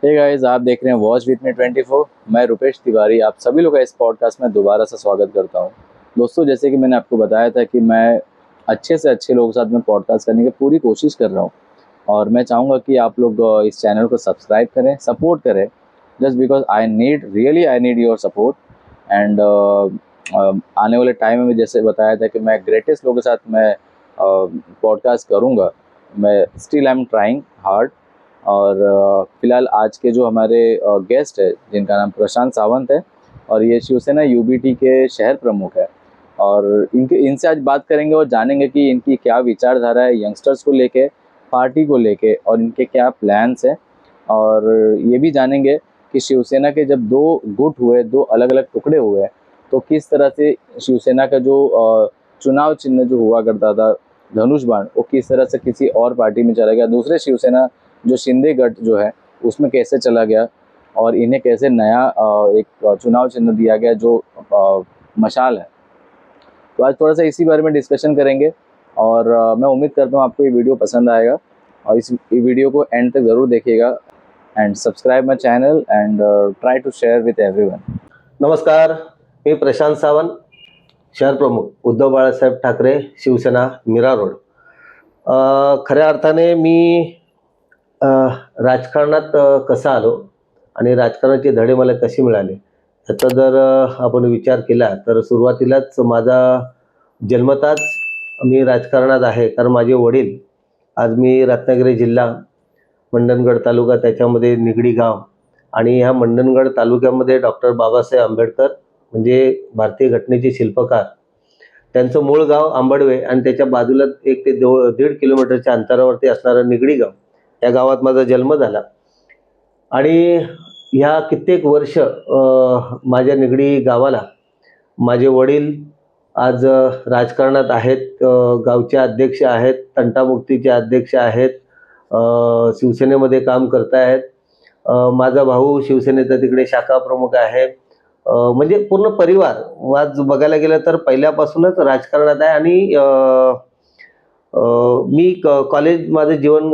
Hey guys, आप देख रहे हैं वॉच विथ मी 24। मैं रुपेश तिवारी आप सभी लोग का इस पॉडकास्ट में दोबारा से स्वागत करता हूं। दोस्तों, जैसे कि मैंने आपको बताया था कि मैं अच्छे से अच्छे लोगों के साथ में पॉडकास्ट करने की पूरी कोशिश कर रहा हूं और मैं चाहूँगा कि आप लोग इस चैनल को सब्सक्राइब करें, सपोर्ट करें। Just because I need your support. And आने वाले टाइम में जैसे बताया था कि मैं ग्रेटेस्ट लोगों के साथ मैं पॉडकास्ट करूँगा। मैं still I am trying hard. और फिलहाल आज के जो हमारे गेस्ट है जिनका नाम प्रशांत सावंत है और ये शिवसेना यूबीटी के शहर प्रमुख है। और इनसे आज बात करेंगे और जानेंगे कि इनकी क्या विचारधारा है यंगस्टर्स को लेके, पार्टी को लेके और इनके क्या प्लान्स हैं। और ये भी जानेंगे कि शिवसेना के जब दो गुट हुए, दो अलग अलग टुकड़े हुए, तो किस तरह से शिवसेना का जो चुनाव चिन्ह जो हुआ करता था धनुष बाण, वो किस तरह से किसी और पार्टी में चला गया, दूसरे शिवसेना जो शिंदे गट जो है उसमें कैसे चला गया और इन्हें कैसे नया एक चुनाव चिन्ह दिया गया जो मशाल है। तो आज थोड़ा सा इसी बारे में डिस्कशन करेंगे और मैं उम्मीद करता हूँ आपको ये वीडियो पसंद आएगा और इस वीडियो को एंड तक ज़रूर देखिएगा and subscribe my channel and try to share with everyone. नमस्कार, मी प्रशांत सावंत, शहर प्रमुख उद्धव बाळासाहेब ठाकरे, शिवसेना मीरा रोड। खऱ्या अर्थाने मी राजकारणात कसा आलो आणि राजकारणाचे धडे मला कसे मिळाले याचा जर आपण विचार केला तर सुरुवातीलाच माझा जन्मताच मी राजकारणात आहे। कारण माझे वडील, आज मी रत्नागिरी जिल्हा, मंडणगड तालुका, त्याच्यामध्ये निगडी गाव आणि ह्या मंडणगड तालुक्यामध्ये डॉक्टर बाबासाहेब आंबेडकर म्हणजे भारतीय घटनेचे शिल्पकार, त्यांचं मूळ गाव आंबडवे आणि त्याच्या बाजूला 1 ते 1.5 किलोमीटरच्या अंतरावरती असणारं निगडी गाव, या गावात माझा जन्म झाला। आणि ह्या कित्येक वर्ष माझ्या निगडी गावाला माझे वडील आज राजकारणात आहेत, गावचे अध्यक्ष आहेत, तंटामुक्तीचे अध्यक्ष आहेत, शिवसेनेमध्ये काम करत आहेत। माझा भाऊ शिवसेनेचा तिकडे शाखा प्रमुख आहे। म्हणजे पूर्ण परिवार आज बघायला गेलं तर पहिल्यापासूनच राजकारणात आहे। आणि मी कॉलेज माझं जीवन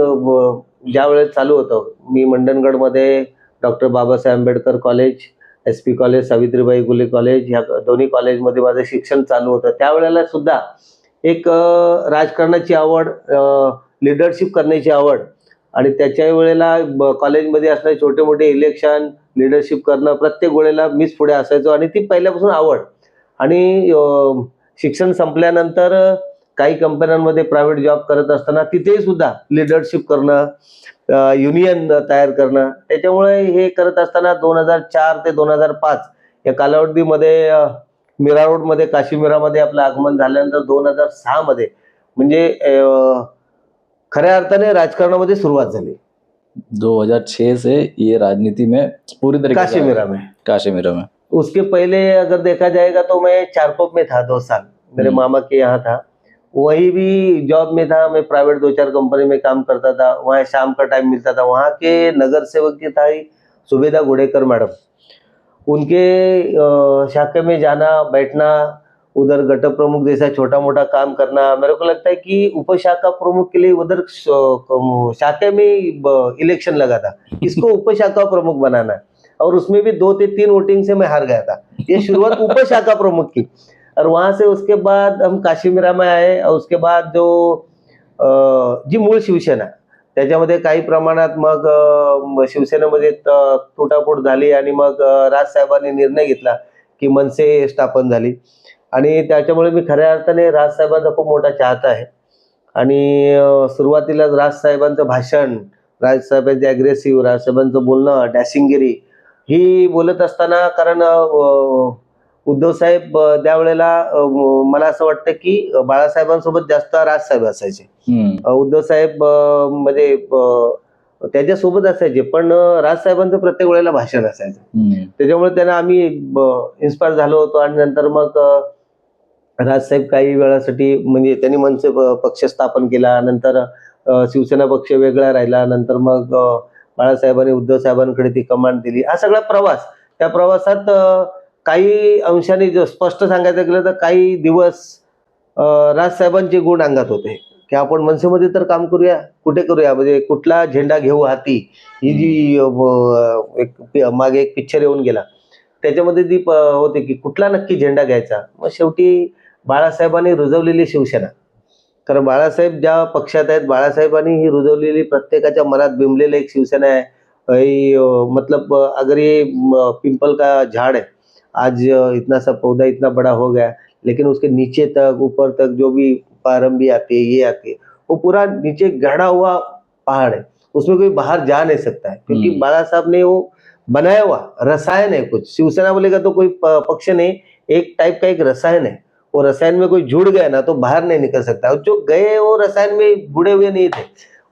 ज्यावेळेस चालू होतं, मी मंडणगडमध्ये doctor Babasaheb Ambedkar college, SP college, Savitribai Phule college, ह्या दोन्ही कॉलेजमध्ये माझं शिक्षण चालू होतं। त्यावेळेला सुद्धा एक राजकारणाची आवड, लीडरशिप करण्याची आवड आणि त्याच्या वेळेला कॉलेजमध्ये असणारे छोटे मोठे इलेक्शन, लीडरशिप करणं, प्रत्येक वेळेला मीच पुढे असायचो आणि ती पहिल्यापासून आवड। आणि शिक्षण संपल्यानंतर काही कंपन्यांमध्ये प्रायव्हेट जॉब करत असताना तिथेही सुद्धा लीडरशिप करणं, युनियन तयार करणं, त्याच्यामुळे हे करत असताना 2004 ते 2005 या कालावधीमध्ये मीरा रोडमध्ये, काशीमीरामध्ये आपलं आगमन झाल्यानंतर 2006 मध्ये म्हणजे खऱ्या अर्थाने राजकारणामध्ये सुरुवात झाली। 2006 से ये राजनीति में पूरी तरीके से काशीमीरा में। उसके पहले अगर देखा जाएगा तो मैं चारकोप में था 2 साल, मेरे मामा के यहाँ था। वहीं भी जॉब में था, मैं प्राइवेट 2-4 कंपनी में काम करता था। वहाँ शाम का टाइम मिलता था। वहाँ के नगर सेवक की था सुबेदा गुडेकर मैडम, उनके शाखा में जाना, बैठना, उधर गट प्रमुख जैसा छोटा मोटा काम करना। मेरे को लगता है कि उपशाखा प्रमुख के लिए उधर शाखा में इलेक्शन लगा था, इसको उपशाखा प्रमुख बनाना है और उसमें भी 2 से 3 वोटिंग से मैं हार गया था। ये शुरुआत उपशाखा प्रमुख की। और वहाँ से उसके बाद हम काशीमीरा में आए और उसके बाद जो जी मूळ शिवसेना, त्याच्यामध्ये काही प्रमाणात मग शिवसेनेमध्ये तुटाफूट झाली आणि मग राजसाहेबांनी निर्णय घेतला की मनसे स्थापन झाली आणि त्याच्यामुळे मी खऱ्या अर्थाने राजसाहेबांचा खूप मोठा चाहता आहे। आणि सुरुवातीला राजसाहेबांचं भाषण, राजसाहेबांचे अग्रेसिव्ह, राजसाहेबांचं बोलणं, डॅशिंगगिरी ही बोलत असताना, कारण उद्धव साहेब त्यावेळेला मला असं वाटतं की बाळासाहेबांसोबत जास्त राजसाहेब असायचे। उद्धव साहेब म्हणजे त्याच्यासोबत असायचे, पण राजसाहेबांचं प्रत्येक वेळेला भाषण असायचं। त्याच्यामुळे त्यांना आम्ही इन्स्पायर झालो होतो आणि नंतर मग राजसाहेब काही वेळासाठी म्हणजे त्यांनी मनसे पक्ष स्थापन केला, नंतर शिवसेना पक्ष वेगळा राहिला, नंतर मग बाळासाहेबांनी उद्धव साहेबांकडे ती कमांड दिली। हा सगळा प्रवास, त्या प्रवासात काही अंशाने जो स्पष्ट सांगायचं गेलं तर काही दिवस राजसाहेबांचे गुण अंगात होते, की आपण मनसेमध्ये तर काम करूया, कुठे करूया, म्हणजे कुठला झेंडा घेऊ हाती, ही जी मागे एक पिक्चर येऊन गेला, त्याच्यामध्ये ती होते की कुठला नक्की झेंडा घ्यायचा. मग शेवटी बाळासाहेबांनी रुजवलेली शिवसेना, कारण बाळासाहेब ज्या पक्षात आहेत, बाळासाहेबांनी ही रुजवलेली प्रत्येकाच्या मनात बिंबलेली एक शिवसेना है. मतलब अगर ये पीपल का झाड़ है, आज इतना सा पौधा इतना बड़ा हो गया, लेकिन उसके नीचे तक, ऊपर तक जो भी प्रारंभी आती है, ये आती है, वो पूरा नीचे गड़ा हुआ पहाड़ है, उसमें कोई बाहर जा नहीं सकता है, क्योंकि बाला साहब ने वो बनाया हुआ रसायन है कुछ. शिवसेना बोलेगा तो कोई पक्ष नहीं, एक टाइप का एक रसायन है. वो रसायन में कोई जुड़ गया ना तो बाहर नहीं निकल सकता. और जो गए वो रसायन में जुड़े हुए नहीं थे,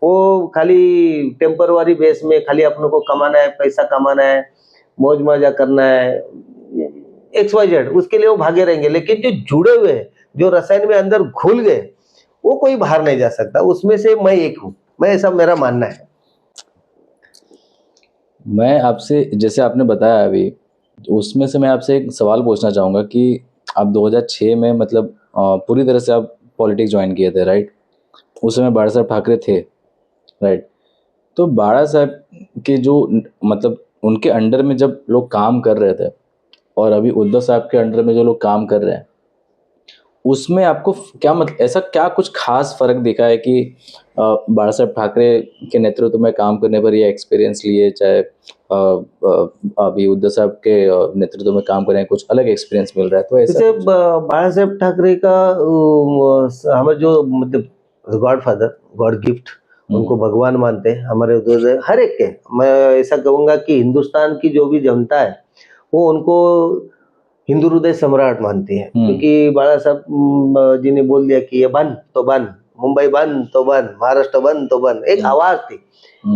वो खाली टेम्पररी बेस में, खाली अपनों को कमाना है, पैसा कमाना है, मौज मजा करना है, XYZ, उसके लिए वो भागे रहेंगे. लेकिन जो जुड़े हुए हैं, जो रसायन में अंदर घुल गए, वो कोई बाहर नहीं जा सकता. उसमें से मैं एक हूँ, मैं, ऐसा मेरा मानना है. मैं आपसे, जैसे आपने बताया अभी, उसमें से मैं आपसे एक सवाल पूछना चाहूँगा कि आप 2006 में मतलब पूरी तरह से आप पॉलिटिक्स ज्वाइन किए थे, राइट? उस समय बाला साहब ठाकरे थे, राइट? तो बाला साहब के जो मतलब उनके अंडर में जब लोग काम कर रहे थे और अभी उद्धव साहब के अंडर में जो लोग काम कर रहे हैं, उसमें आपको क्या मतलब ऐसा क्या कुछ खास फर्क दिखा है कि बाला साहब ठाकरे के नेतृत्व में काम करने पर ये एक्सपीरियंस लिए, चाहे अभी उद्धव साहब के नेतृत्व में काम करने कुछ अलग एक्सपीरियंस मिल रहा है, तो ऐसा जैसे बाला साहेब ठाकरे का हमारे जो मतलब गॉडफादर, गॉड गिफ्ट, उनको भगवान मानते हैं हमारे उधर हर एक के. मैं ऐसा कहूँगा कि हिंदुस्तान की जो भी जनता है वो उनको हिंदू हृदय सम्राट मानती है, क्योंकि बाला साहब जी ने बोल दिया कि ये बंद तो बंद, मुंबई बंद तो बंद, महाराष्ट्र बंद तो बंद, एक आवाज थी,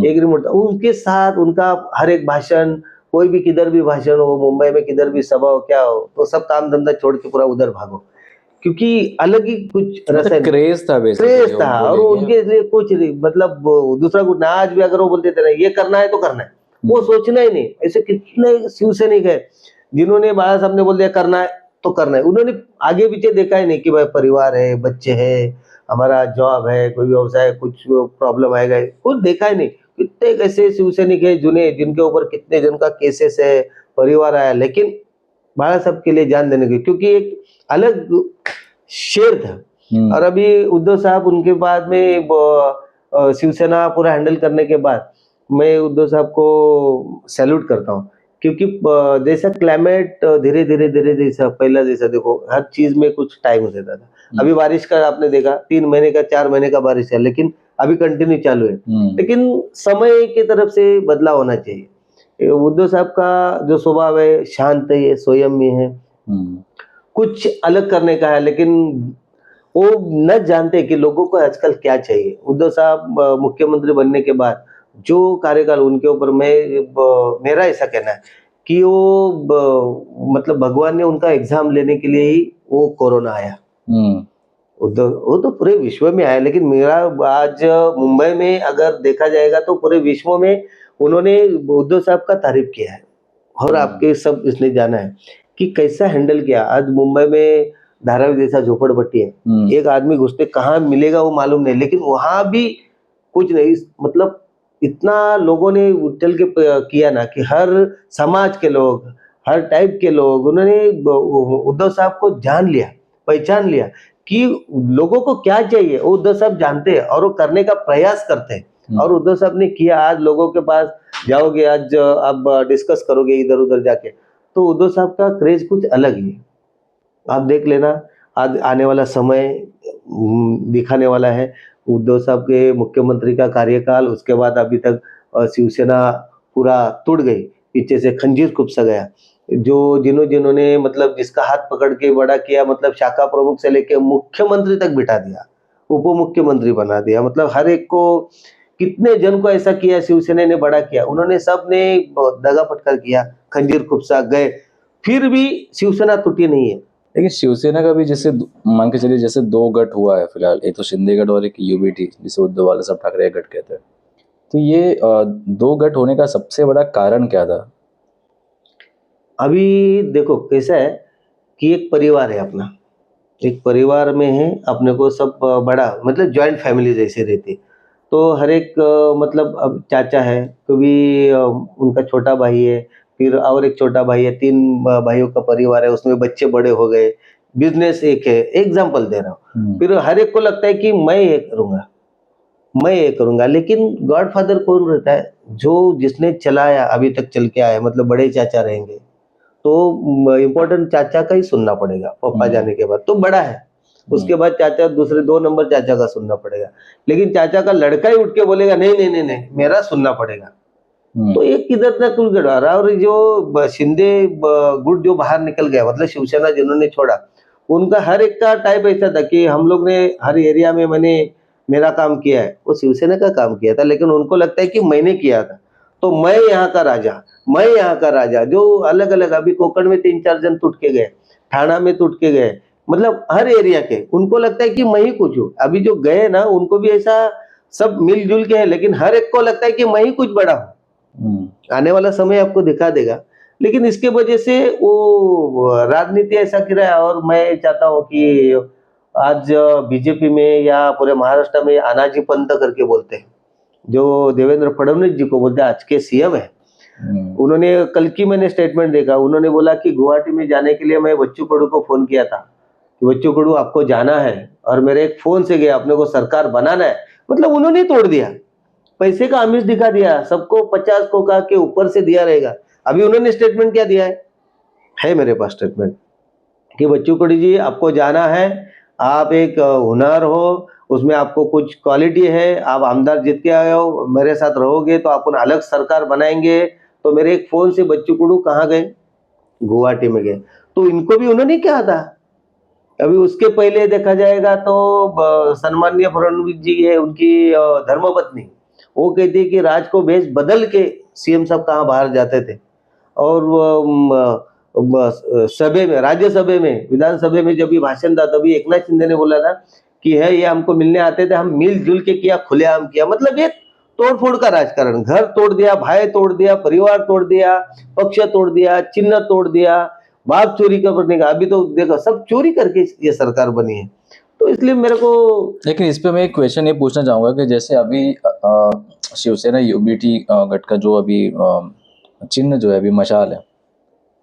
एक रिमोट था. उनके साथ उनका हर एक भाषण, कोई भी किधर भी भाषण हो, मुंबई में किधर भी सभा हो, क्या हो, तो सब काम धंधा छोड़ के पूरा उधर भागो, क्योंकि अलग ही कुछ रसायन क्रेज था, क्रेज था. और उनके लिए कुछ नहीं, मतलब दूसरा कुछ ना. आज भी अगर वो बोलते थे ना ये करना है तो करना है, वो सोचना ही नहीं. ऐसे कितने शिवसैनिक है जिन्होंने बाला साहब ने बोल दिया करना है तो करना है, उन्होंने आगे पीछे देखा ही नहीं कि भाई परिवार है, बच्चे है, हमारा जॉब है, कोई व्यवसाय, कुछ प्रॉब्लम आएगा, कुछ देखा ही नहीं. कितने ऐसे शिवसैनिक है जिन्हें, जिनके ऊपर कितने जन का केसेस है, परिवार आया, लेकिन बाला साहब के लिए जान देने की, क्योंकि एक अलग शेर था. और अभी उद्धव साहब उनके बाद में शिवसेना पूरा हैंडल करने के बाद मैं उद्धव साहब को सैल्यूट करता हूँ, क्योंकि जैसा क्लाइमेट धीरे धीरे जैसा पहला जैसा देखो, हर चीज में कुछ टाइम हो जाता था. अभी बारिश का आपने देखा 3 महीने का 4 महीने का बारिश है, लेकिन अभी कंटिन्यू चालू है. लेकिन समय की तरफ से बदलाव होना चाहिए. उद्धव साहब का जो स्वभाव है शांत है, संयमी है, कुछ अलग करने का है, लेकिन वो न जानते कि लोगों को आजकल क्या चाहिए. उद्धव साहब मुख्यमंत्री बनने के बाद जो कार्यकाल उनके ऊपर, मेरा ऐसा कहना है कि वो मतलब भगवान ने उनका एग्जाम लेने के लिए ही वो कोरोना आया. उद्धव, वो तो पूरे विश्व में आया, लेकिन मेरा आज मुंबई में अगर देखा जाएगा तो पूरे विश्व में उन्होंने उद्धव साहब का तारीफ किया है. और आपके सब इसने जाना है कि कैसा हैंडल किया. आज मुंबई में धारावी जैसा झोपड़पट्टी है, एक आदमी घुसते कहाँ मिलेगा वो मालूम नहीं, लेकिन वहां भी कुछ नहीं, मतलब इतना लोगों ने चल के किया ना कि हर समाज के लोग, हर टाइप के लोग, उन्होंने उद्धव साहब को जान लिया, पहचान लिया कि लोगों को क्या चाहिए, वो उद्धव साहब जानते हैं और वो करने का प्रयास करते हैं. और उद्धव साहब ने किया. आज लोगों के पास जाओगे, आज आप डिस्कस करोगे इधर उधर जाके, तो उद्धव साहब का क्रेज कुछ अलग ही है. आप देख लेना, आज आने वाला समय दिखाने वाला है. उद्धव साहब के मुख्यमंत्री का कार्यकाल, उसके बाद अभी तक शिवसेना पूरा टूट गई, पीछे से खंजीर खूब सा गया. जो जिन्होंने मतलब जिसका हाथ पकड़ के बड़ा किया, मतलब शाखा प्रमुख से लेके मुख्यमंत्री तक बिठा दिया, उप मुख्यमंत्री बना दिया, मतलब हर एक को, कितने जन को ऐसा किया शिवसेना ने, बड़ा किया. उन्होंने सब ने दगा फटकार किया, खंजीर खूब सा गए, फिर भी शिवसेना टूटी नहीं है. लेकिन शिवसेना का भी जैसे मान के चलिए जैसे 2 गठ हुआ है फिलहाल, एक तो शिंदे गठ और एक यूबीटी, जिसे उद्धव वाले साहब ठाकरे गठ कहते हैं. तो ये 2 गठ होने का सबसे बड़ा कारण क्या था? अभी देखो कैसा है कि एक परिवार है अपना, एक परिवार में है, अपने को सब बड़ा मतलब जॉइंट फैमिली जैसे रहती। तो हर एक मतलब अब चाचा है, कभी उनका छोटा भाई है, फिर और एक छोटा भाई है, 3 भाइयों का परिवार है, उसमें बच्चे बड़े हो गए, बिज़नेस एक है, एग्ज़ाम्पल दे रहा हूँ। फिर हर एक को लगता है कि मैं ये करूँगा, मैं ये करूँगा, लेकिन गॉडफ़ादर कौन रहता है? जो जिसने चलाया, अभी तक चल के आया, मतलब बड़े चाचा रहेंगे। तो इम्पोर्टेंट चाचा का ही सुनना पड़ेगा, पापा जाने के बाद, तो बड़ा है। उसके बाद चाचा, दूसरे 2 नंबर चाचा का सुनना पड़ेगा। लेकिन चाचा का लड़का ही उठ के बोलेगा नहीं, नहीं, नहीं, नहीं, मेरा सुनना पड़ेगा। तो ये किधर तक कुल गड़बड़ रहा। और जो शिंदे गुट जो बाहर निकल गया, मतलब शिवसेना जिन्होंने छोड़ा, उनका हर एक का टाइप ऐसा था कि हम लोग ने हर एरिया में मैंने मेरा काम किया है। वो शिवसेना का काम किया था, लेकिन उनको लगता है कि मैंने किया था, तो मैं यहाँ का राजा, मैं यहाँ का राजा। जो अलग अलग अभी कोकण में 3-4 जन टूट के गए, ठाणा में टूट के गए, मतलब हर एरिया के, उनको लगता है कि मैं ही कुछ हूँ। अभी जो गए ना, उनको भी ऐसा सब मिलजुल के है, लेकिन हर एक को लगता है कि मैं ही कुछ बड़ा हूँ। आने वाला समय आपको दिखा देगा। लेकिन इसके वजह से वो राजनीति ऐसा गिरा है। और मैं चाहता हूँ कि आज बीजेपी में या पूरे महाराष्ट्र में अनाजी पंथ करके बोलते हैं, जो देवेंद्र फडणवीस जी को बोलते हैं, आज के सीएम है। उन्होंने कल की मैंने स्टेटमेंट देखा, उन्होंने बोला कि गुवाहाटी में जाने के लिए मैं बच्चू कडू को फोन किया था कि बच्चू कडू आपको जाना है, और मेरे एक फोन से गया, अपने को सरकार बनाना है। मतलब उन्होंने तोड़ दिया, पैसे का आमिष दिखा दिया, सबको 50 को कहा के ऊपर से दिया रहेगा। अभी उन्होंने स्टेटमेंट क्या दिया है मेरे पास स्टेटमेंट, कि बच्चू कडू जी आपको जाना है, आप एक हुनर हो, उसमें आपको कुछ क्वालिटी है, आप आमदार जीत के आए हो, मेरे साथ रहोगे तो अपन अलग सरकार बनाएंगे। तो मेरे एक फोन से बच्चू कडू कहाँ गए? गुवाहाटी में गए। तो इनको भी उन्होंने कहा था। अभी उसके पहले देखा जाएगा तो सन्माननीय फडणवीस जी है, उनकी धर्मपत्नी, वो कहती है कि राज को भेष बदल के सीएम साहब कहाँ बाहर जाते थे। और सभा में, राज्यसभा में, विधानसभा में जब भी भाषण था, तभी एकनाथ शिंदे ने बोला था कि है ये हमको मिलने आते थे, हम मिलजुल के किया, खुलेआम किया। मतलब ये तोड़फोड़ का राजकारण, घर तोड़ दिया, भाई तोड़ दिया, परिवार तोड़ दिया, पक्ष तोड़ दिया, चिन्ह तोड़ दिया, बाप चोरी करने का। अभी तो देखो सब चोरी करके ये सरकार बनी है। तो इसलिए मेरे को, लेकिन इस पे मैं एक क्वेश्चन ये पूछना चाहूंगा कि जैसे अभी शिवसेना यूबीटी गट का जो अभी चिन्ह जो है अभी मशाल है,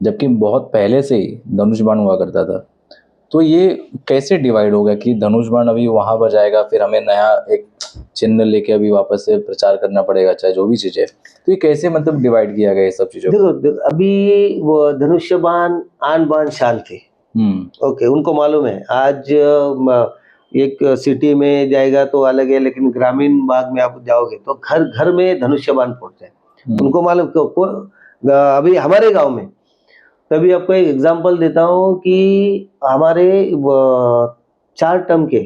जबकि बहुत पहले से ही धनुष बाण हुआ करता था, तो ये कैसे डिवाइड होगा कि धनुष बाण अभी वहां पर जाएगा, फिर हमें नया एक चिन्ह लेके अभी वापस से प्रचार करना पड़ेगा, चाहे जो भी चीज है, तो ये कैसे मतलब डिवाइड किया गया ये सब चीजों को? देखो अभी वो धनुष्य बाण, आन बाण शान थे। ओके, उनको मालूम है। आज एक सिटी में जाएगा तो अलग है, लेकिन ग्रामीण भाग में आप जाओगे तो घर घर में धनुष्य बाण फोड़ते हैं। उनको मालूम क्यों। अभी हमारे गांव में, तभी आपको एक एग्जांपल देता हूँ कि हमारे 4 टर्म के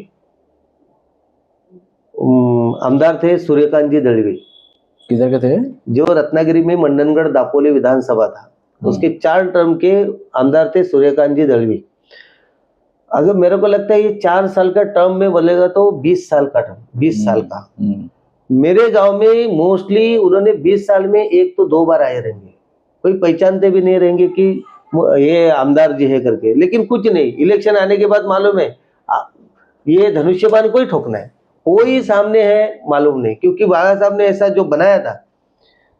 आमदार थे सूर्यकांत जी दळवी। किधर के थे? जो रत्नागिरी में मंडनगढ़ दापोली विधानसभा था, उसके 4 टर्म के आमदार थे सूर्यकांत जी दळवी। अगर मेरे को लगता है ये 4 साल का टर्म में बोलेगा तो 20 साल का टर्म, 20 साल का। मेरे गांव में मोस्टली उन्होंने 20 साल में 1 तो 2 बार आए रहेंगे, कोई पहचानते भी नहीं रहेंगे कि ये आमदार जी है करके। लेकिन कुछ नहीं, इलेक्शन आने के बाद मालूम है ये धनुष्य बाण को ही ठोकना है, कोई सामने है मालूम नहीं। क्योंकि बाबा साहब ने ऐसा जो बनाया था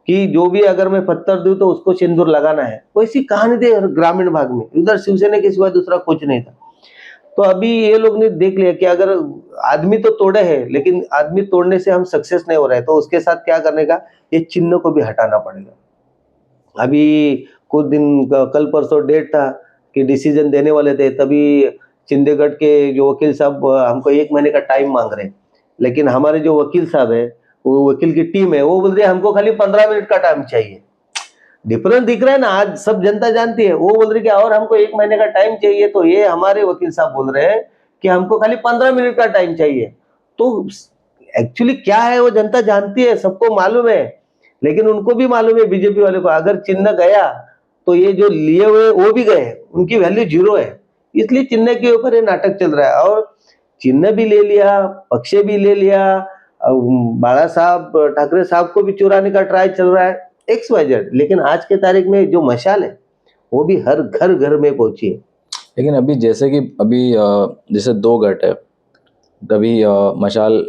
कि जो भी अगर मैं पत्थर दूं तो उसको सिंदूर लगाना है, वैसी कहानी थी ग्रामीण भाग में। उधर शिवसेना के सिवा दूसरा कुछ नहीं था। तो अभी ये लोग ने देख लिया कि अगर आदमी तो तोड़े हैं, लेकिन आदमी तोड़ने से हम सक्सेस नहीं हो रहे, तो उसके साथ क्या करने का, ये चिन्ह को भी हटाना पड़ेगा। अभी कुछ दिन कल परसों डेट था कि डिसीजन देने वाले थे, तभी चिंदेगढ़ के जो वकील साहब हमको 1 महीने का टाइम मांग रहे हैं। लेकिन हमारे जो वकील साहब है, वो वकील की टीम है, वो बोल रही है हमको खाली 15 मिनट का टाइम चाहिए। डिफरेंस दिख रहा है ना, आज सब जनता जानती है। वो बोल रही कि और हमको 1 महीने का टाइम चाहिए, तो ये हमारे वकील साहब बोल रहे हैं कि हमको खाली 15 मिनट का टाइम चाहिए। तो एक्चुअली क्या है वो जनता जानती है, सबको मालूम है। लेकिन उनको भी मालूम है, बीजेपी वाले को, अगर चिन्ह गया तो ये जो लिए हुए वो भी गए, उनकी वैल्यू 0 है। इसलिए चिन्ह के ऊपर ये नाटक चल रहा है। और चिन्ह भी ले लिया, पक्ष भी ले लिया, बाला साहब ठाकरे साहब को भी चुराने का ट्राई चल रहा है, XYZ। लेकिन आज के तारीख में जो मशाल है वो भी हर घर घर में पहुंची है। लेकिन अभी जैसे कि अभी जैसे दो गट है, कभी मशाल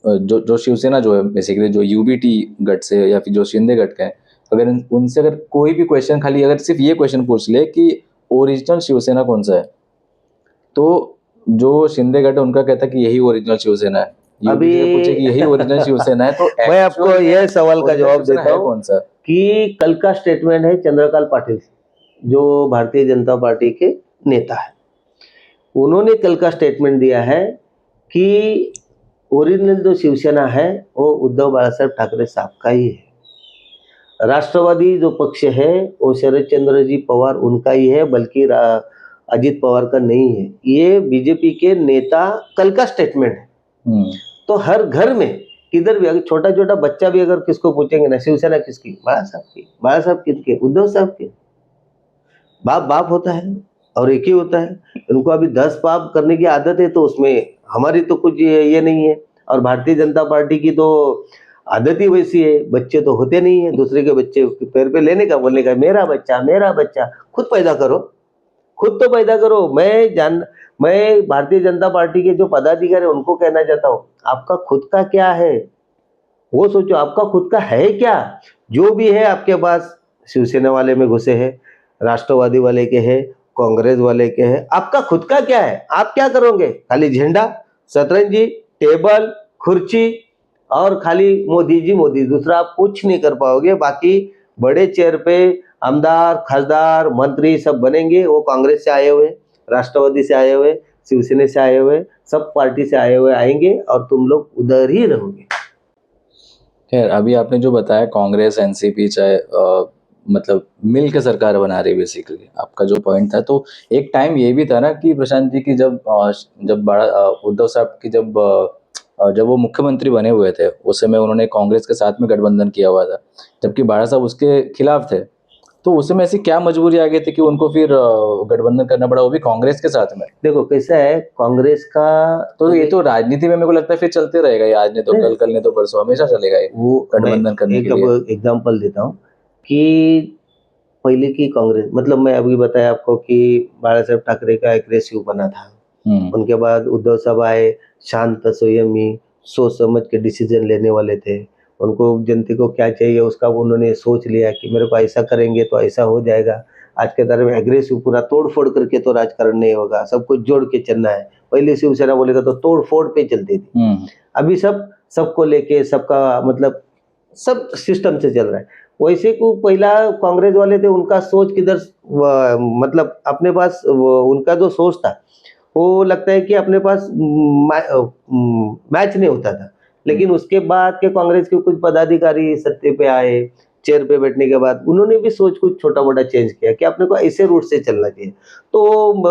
जो जो शिवसेना जो है बेसिकली जो यूबीटी गट से या फिर जो शिंदे गट का है, अगर उनसे अगर कोई भी क्वेश्चन, खाली अगर सिर्फ ये क्वेश्चन पूछ ले कि ओरिजिनल शिवसेना कौन सा है, तो जो शिंदे गट है उनका कहता है कि यही ओरिजिनल शिवसेना है। अभी यूबीटी से पूछे कि यही ओरिजिनल शिवसेना है, तो मैं आपको actual में यह सवाल का original जवाब शिवसेना देता है हूँ कौन सा? कि कल का स्टेटमेंट है चंद्रकांत पाटिल, जो भारतीय जनता पार्टी के नेता है। उन्होंने कल का स्टेटमेंट दिया है कि ओरिजिनल जो शिवसेना है वो उद्धव बाला साहब ठाकरे साहब का ही है। राष्ट्रवादी जो पक्ष है वो शरद चंद्र जी पवार उनका ही है, बल्कि अजित पवार का नहीं है। ये बीजेपी के नेता कल का स्टेटमेंट है। तो हर घर में किधर भी अगर छोटा छोटा बच्चा भी अगर किसको पूछेंगे ना शिवसेना किसकी, बाला साहब की। बाला साहब किसके? उद्धव साहब के। बाप बाप होता है और एक ही होता है। उनको अभी 10 पाप करने की आदत है, तो उसमें हमारी तो कुछ ये नहीं है। और भारतीय जनता पार्टी की तो आदत ही वैसी है, बच्चे तो होते नहीं है, दूसरे के बच्चे पैर पे लेने का, बोलने का मेरा बच्चा। खुद पैदा करो, खुद तो पैदा करो। मैं भारतीय जनता पार्टी के जो पदाधिकारी उनको कहना चाहता हूँ, आपका खुद का क्या है वो सोचो। आपका खुद का है क्या? जो भी है आपके पास, शिवसेना वाले में घुसे हैं, राष्ट्रवादी वाले के हैं, कांग्रेस वाले के हैं, आपका खुद का क्या है? आप क्या करोगे? खाली झंडा, शतरंजी, टेबल, कुर्सी और खाली मोदी जी मोदी, दूसरा आप कुछ नहीं कर पाओगे। बाकी बड़े चेयर पे आमदार, खासदार, मंत्री सब बनेंगे, वो कांग्रेस से आए हुए, राष्ट्रवादी से आए हुए, शिवसेना से आए हुए, सब पार्टी से आए हुए आएंगे और तुम लोग उधर ही रहोगे। खैर, अभी आपने जो बताया कांग्रेस एनसीपी चाहे मतलब मिल के सरकार बना रही, बेसिकली आपका जो पॉइंट था, तो एक टाइम ये भी था ना कि प्रशांत जी की जब बड़ा उद्धव साहब की जब वो मुख्यमंत्री बने हुए थे, उस समय उन्होंने कांग्रेस के साथ में गठबंधन किया हुआ था, जबकि बाड़ा साहब उसके खिलाफ थे। तो उस समय ऐसी क्या मजबूरी आ गई थी कि उनको फिर गठबंधन करना पड़ा, वो भी कांग्रेस के साथ में? देखो कैसा है कांग्रेस का, तो ये तो राजनीति में मेरे को लगता है फिर चलते रहेगा, ये आज नहीं तो कल, कल नहीं तो परसों, हमेशा चलेगा ये वो मैं गठबंधन करने एक के लिए। एग्जांपल देता हूँ कि पहले की कांग्रेस, मतलब मैं अभी बताया आपको कि बाला साहेब ठाकरे का एग्रेसिव बना था। उनके बाद उद्धव साहब आए, शांत संयमी सोच समझ के डिसीजन लेने वाले थे। उनको जनता को क्या चाहिए उसका उन्होंने सोच लिया कि मेरे को ऐसा करेंगे तो ऐसा हो जाएगा। आज के दौर में एग्रेसिव पूरा तोड़ फोड़ करके तो राजकारण नहीं होगा, सब कुछ जोड़ के चलना है। पहले शिवसेना बोलेगा तो तोड़ फोड़ पे चलती थी, अभी सबको लेके सबका मतलब सब सिस्टम से चल रहा है। वैसे को पहला कांग्रेस वाले थे, उनका सोच किधर मतलब अपने पास उनका जो सोच था वो लगता है कि अपने पास मैच नहीं होता था। लेकिन उसके बाद के कांग्रेस के कुछ पदाधिकारी सत्ते पे आए, चेयर पे बैठने के बाद उन्होंने भी सोच कुछ छोटा मोटा चेंज किया कि अपने को ऐसे रूट से चलना चाहिए। तो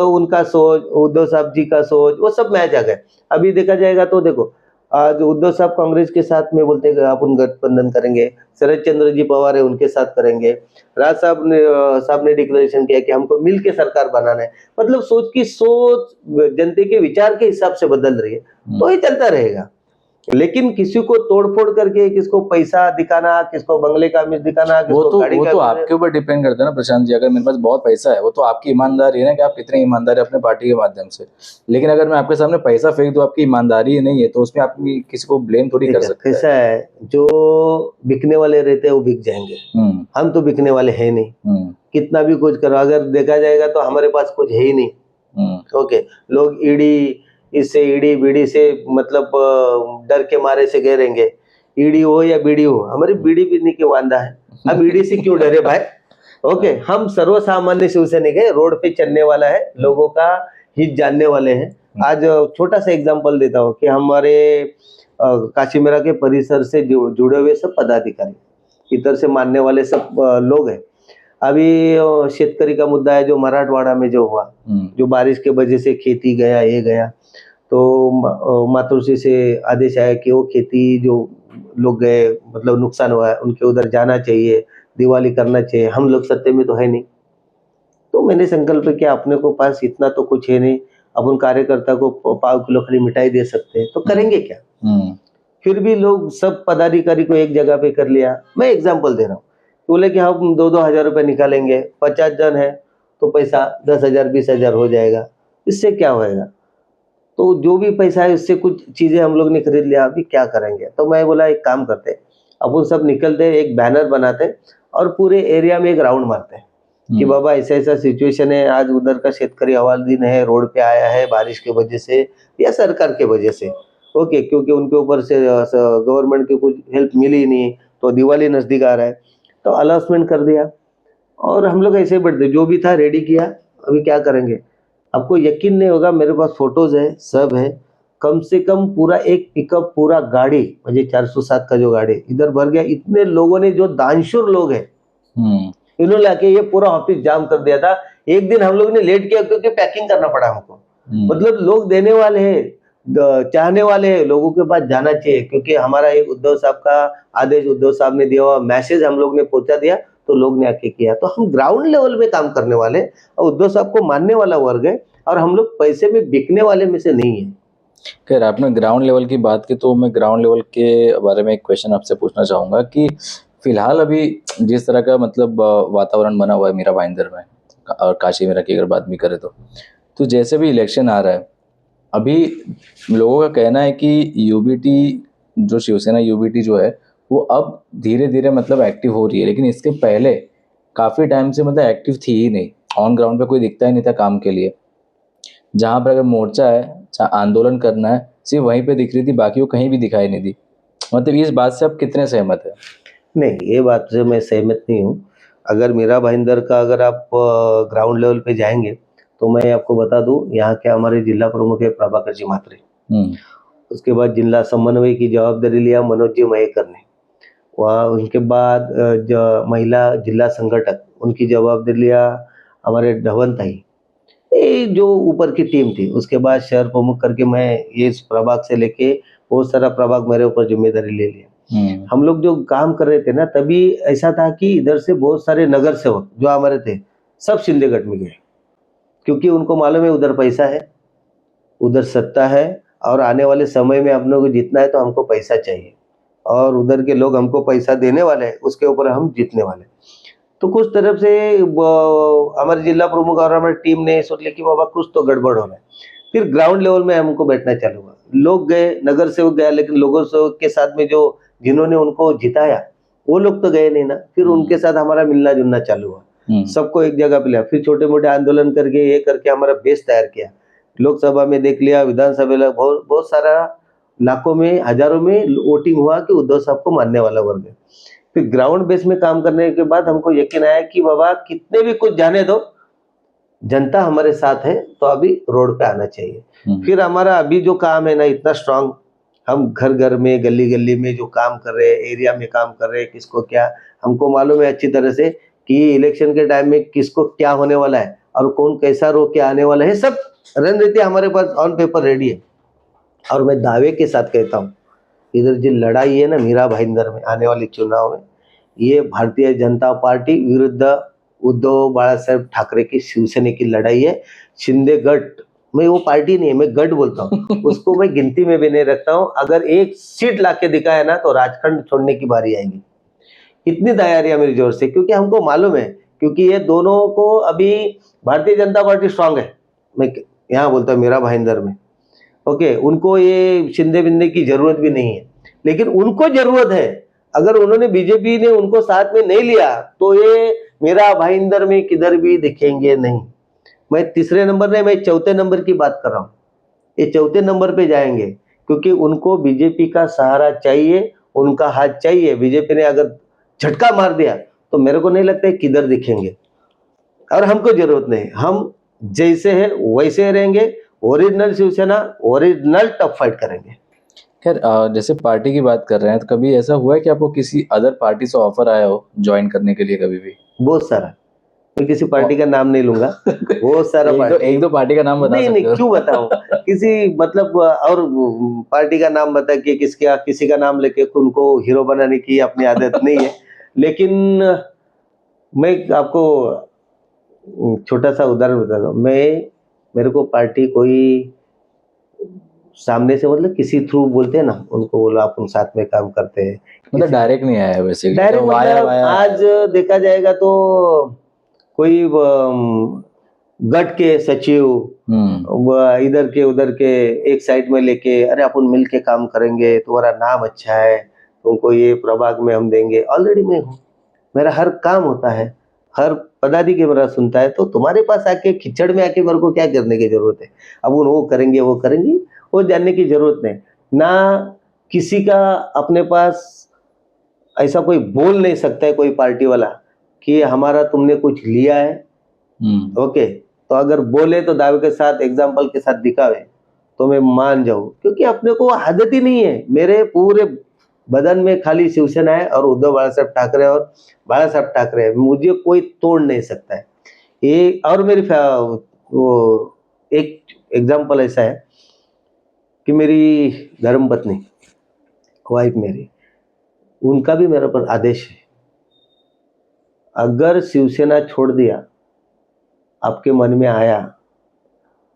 उनका सोच, उद्धव साहब जी का सोच, वो सब मैच आ गए। अभी देखा जाएगा तो देखो, आज उद्धव साहब कांग्रेस के साथ में बोलते हैं अपन गठबंधन करेंगे, शरद चंद्र जी पवार है उनके साथ करेंगे, राज साहब ने डिक्लेरेशन किया कि हमको मिल के सरकार बनाना है। मतलब सोच जनता के विचार के हिसाब से बदल रही है, तो ये चलता रहेगा। लेकिन किसी को तोड़फोड़ करके, किसको पैसा दिखाना, किसको बंगले का आमिष दिखाना, किसको गाड़ी वो का तो आपके ऊपर डिपेंड करता है ना प्रशांत जी। अगर मेरे पास बहुत पैसा है, वो तो आपकी ईमानदारी है ना कि आप कितने ईमानदार है अपने पार्टी के माध्यम से। लेकिन अगर मैं आपके सामने पैसा फेंक दूं, आपकी ईमानदारी नहीं है, तो उसमें आप किसी को ब्लेम थोड़ी कर सकते हैं। कैसा है, जो बिकने वाले रहते हैं वो बिक जाएंगे, हम तो बिकने वाले हैं नहीं। कितना भी कुछ करो, अगर देखा जाएगा तो हमारे पास कुछ है ही नहीं। ओके, लोग ईडी बीड़ी से मतलब डर के मारे से घेरेंगे। ईडी हो या बीड़ी हो, हमारी बीड़ी पीने की वांदा है, हम ईडी से क्यों डरे भाई? ओके, हम सर्वसामान्य शिवसैनिक है, रोड पे चलने वाला है, लोगों का हित जानने वाले हैं। आज छोटा सा एग्जांपल देता हूँ कि हमारे काशीमेरा के परिसर से जुड़े हुए सब पदाधिकारी, इधर से मानने वाले सब लोग हैं। अभी शेतकरी का मुद्दा है जो मराठवाड़ा में जो हुआ, जो बारिश के वजह से खेती गया, ये गया, तो मातृश्री से आदेश आया कि वो खेती जो लोग गए, मतलब नुकसान हुआ है, उनके उधर जाना चाहिए, दिवाली करना चाहिए। हम लोग सत्ते में तो है नहीं, तो मैंने संकल्प किया अपने को पास इतना तो कुछ है नहीं, अब उन कार्यकर्ता को 5 किलो खरी मिठाई दे सकते हैं, तो करेंगे क्या? फिर भी लोग सब पदाधिकारी को एक जगह पे कर लिया। मैं एग्जाम्पल दे रहा हूँ, बोले कि हम 2-2 हजार रुपए निकालेंगे, 50 जन है तो पैसा 10,000 20,000 हो जाएगा, इससे क्या होएगा। तो जो भी पैसा है उससे कुछ चीजें हम लोग ने खरीद लिया, अभी क्या करेंगे। तो मैं बोला एक काम करते, अपन सब निकलते एक बैनर बनाते और पूरे एरिया में एक राउंड मारते हैं कि बाबा ऐसा ऐसा सिचुएशन है, आज उधर का शेतकरी हवाल दिन है, रोड पे आया है बारिश की वजह से या सरकार के वजह से, ओके, क्योंकि उनके ऊपर से गवर्नमेंट की कुछ हेल्प मिली ही नहीं, तो दिवाली नजदीक आ रहा है, तो अनाउंसमेंट कर दिया और हम लोग ऐसे बढ़ते, जो भी था रेडी किया। अभी क्या करेंगे, आपको यकीन नहीं होगा, मेरे पास फोटोज है, सब है, कम से कम पूरा एक पिकअप पूरा गाड़ी, मुझे 407 का जो गाड़ी इधर भर गया। इतने लोगों ने, जो दानशूर लोग हैं, इन्होंने आके ये पूरा ऑफिस जाम कर दिया था। एक दिन हम लोग ने लेट किया क्योंकि पैकिंग करना पड़ा हमको। मतलब लोग देने वाले हैं, चाहने वाले हैं, लोगों के पास जाना चाहिए, क्योंकि हमारा एक उद्धव साहब का आदेश, उद्धव साहब ने दिया हुआ मैसेज हम लोग ने पहुंचा दिया, तो लोग ने आके किया। तो हम ग्राउंड लेवल में काम करने वाले और उद्धव साहब को मानने वाला वर्ग है, और हम लोग पैसे में बिकने वाले में से नहीं है। खैर, आपने ग्राउंड लेवल की बात की, तो मैं ग्राउंड लेवल के बारे में एक क्वेश्चन आपसे पूछना चाहूँगा कि फिलहाल अभी जिस तरह का मतलब वातावरण बना हुआ है मीरा भाईंदर में और काशी मीरा की अगर बात भी करें तो जैसे भी इलेक्शन आ रहा है, अभी लोगों का कहना है कि यूबीटी जो शिवसेना यूबीटी जो है वो अब धीरे धीरे मतलब एक्टिव हो रही है, लेकिन इसके पहले काफ़ी टाइम से मतलब एक्टिव थी ही नहीं, ऑन ग्राउंड पे कोई दिखता ही नहीं था काम के लिए। जहाँ पर अगर मोर्चा है, जहाँ आंदोलन करना है, सिर्फ वहीं पे दिख रही थी, बाकी वो कहीं भी दिखाई नहीं दी। मतलब इस बात से आप कितने सहमत है? नहीं, ये बात से मैं सहमत नहीं हूँ। अगर मीरा भाईंदर का अगर आप ग्राउंड लेवल पे जाएंगे, तो मैं आपको बता दूं, यहाँ के हमारे जिला प्रमुख है प्रभाकर जी म्हात्रे। उसके बाद जिला समन्वय की जवाबदारी लिया मनोज जी मयेकर ने। वहाँ उनके बाद महिला जिला संगठक, उनकी जवाबदारी लिया हमारे धवन ताई। ये जो ऊपर की टीम थी, उसके बाद शहर प्रमुख करके मैं ये इस प्रभाग से लेके बहुत सारा प्रभाग मेरे ऊपर जिम्मेदारी ले लिया। हम लोग जो काम कर रहे थे ना, तभी ऐसा था कि इधर से बहुत सारे नगर सेवक जो हमारे थे, सब शिंदेगढ़ में गए, क्योंकि उनको मालूम है उधर पैसा है, उधर सत्ता है, और आने वाले समय में हम लोग को जीतना है तो हमको पैसा चाहिए, और उधर के लोग हमको पैसा देने वाले हैं, उसके ऊपर हम जीतने वाले। तो कुछ तरफ से हमारे जिला प्रमुख और हमारी टीम ने सोच लिया कि बाबा कुछ तो गड़बड़ हो रहा है। फिर ग्राउंड लेवल में हमको बैठना चालू हुआ। लोग गए, नगर सेवक गया, लेकिन लोगों सेवक के साथ में जो जिन्होंने उनको जिताया वो लोग तो गए नहीं ना। फिर उनके साथ हमारा मिलना जुलना चालू हुआ, सबको एक जगह पे लिया, फिर छोटे मोटे आंदोलन करके ये करके हमारा बेस तैयार किया। लोकसभा में देख लिया, विधानसभा में बहुत बहुत सारा, लाखों में हजारों में वोटिंग हुआ कि उद्धव साहब को मानने वाला वर्ग है। फिर ग्राउंड बेस में काम करने के बाद हमको यकीन आया कि बाबा कितने भी कुछ जाने दो, जनता हमारे साथ है, तो अभी रोड पे आना चाहिए। फिर हमारा अभी जो काम है ना, इतना स्ट्रांग, हम घर घर में, गली गली में जो काम कर रहे हैं, एरिया में काम कर रहे हैं, किसको क्या, हमको मालूम है अच्छी तरह से कि इलेक्शन के टाइम में किसको क्या होने वाला है और कौन कैसा रोक के आने वाला है। सब रणनीति हमारे पास ऑन पेपर रेडी है। और मैं दावे के साथ कहता हूँ, इधर जो लड़ाई है ना मीरा भाईंदर में आने वाले चुनाव में, ये भारतीय जनता पार्टी विरुद्ध उद्धव बाला साहेब ठाकरे की शिवसेना की लड़ाई है। शिंदे गट में, वो पार्टी नहीं है, मैं गट बोलता हूँ उसको मैं गिनती में भी नहीं रखता हूँ। अगर एक सीट लाके दिखाया ना, तो राजखंड छोड़ने की बारी आएगी। इतनी तैयारी है मेरी जोर से, क्योंकि हमको मालूम है, क्योंकि ये दोनों को अभी भारतीय जनता पार्टी स्ट्रांग है, मैं यहाँ बोलता हूँ मीरा भाईंदर में, ओके, उनको ये शिंदे बिंदे की जरूरत भी नहीं है, लेकिन उनको जरूरत है। अगर उन्होंने, बीजेपी ने उनको साथ में नहीं लिया, तो ये मीरा भाईंदर में किधर भी दिखेंगे नहीं। मैं तीसरे नंबर में, मैं चौथे नंबर की बात कर रहा हूँ, ये चौथे नंबर पे जाएंगे, क्योंकि उनको बीजेपी का सहारा चाहिए, उनका हाथ चाहिए। बीजेपी ने अगर झटका मार दिया तो मेरे को नहीं लगता है किधर दिखेंगे, और हमको जरूरत नहीं, हम जैसे है वैसे रहेंगे। Original Shivsena, original tough fight करेंगे। खैर, जैसे पार्टी की बात कर रहे हैं, तो कभी ऐसा हुआ है कि आपको किसी अदर पार्टी से ऑफर आया हो ज्वाइन करने के लिए? कभी भी? बहुत सारा, मैं किसी पार्टी का नाम नहीं लूंगा, बहुत सारा एक दो पार्टी का नाम बता सकते हो? नहीं, क्यों बताऊं किसी, मतलब, और पार्टी का नाम बता के किसी का नाम लेके उनको हीरो बनाने की अपनी आदत नहीं है। लेकिन मैं आपको छोटा सा उदाहरण बताता हूँ। मेरे को पार्टी कोई सामने से, मतलब किसी थ्रू बोलते हैं ना, उनको बोला अपन साथ में काम करते हैं, मतलब डायरेक्ट नहीं आया वैसे? डायरेक्ट मतलब आज देखा जाएगा तो कोई गट के सचिव इधर के उधर के एक साइड में लेके, अरे अपन मिल के काम करेंगे, तुम्हारा नाम अच्छा है, तुमको ये प्रभाग में हम देंगे। ऑलरेडी मैं हूँ, मेरा हर काम होता है, हर पदाधिकारी मेरा सुनता है, तो तुम्हारे पास आके कीचड़ में आके मेरे को क्या करने की जरूरत है? अब वो करेंगे वो जानने की जरूरत नहीं ना। किसी का अपने पास ऐसा कोई बोल नहीं सकता है कोई पार्टी वाला कि हमारा तुमने कुछ लिया है। ओके, तो अगर बोले तो दावे के साथ, एग्जाम्पल के साथ दिखावे तो मैं मान जाऊं, क्योंकि अपने को आदत ही नहीं है। मेरे पूरे बदन में खाली शिवसेना है और उद्धव बाला साहब ठाकरे और बाला साहब ठाकरे है, मुझे कोई तोड़ नहीं सकता है ये। और मेरी वो एक एग्जाम्पल ऐसा है कि मेरी धर्मपत्नी, वाइफ मेरी, उनका भी मेरे पर आदेश है, अगर शिवसेना छोड़ दिया, आपके मन में आया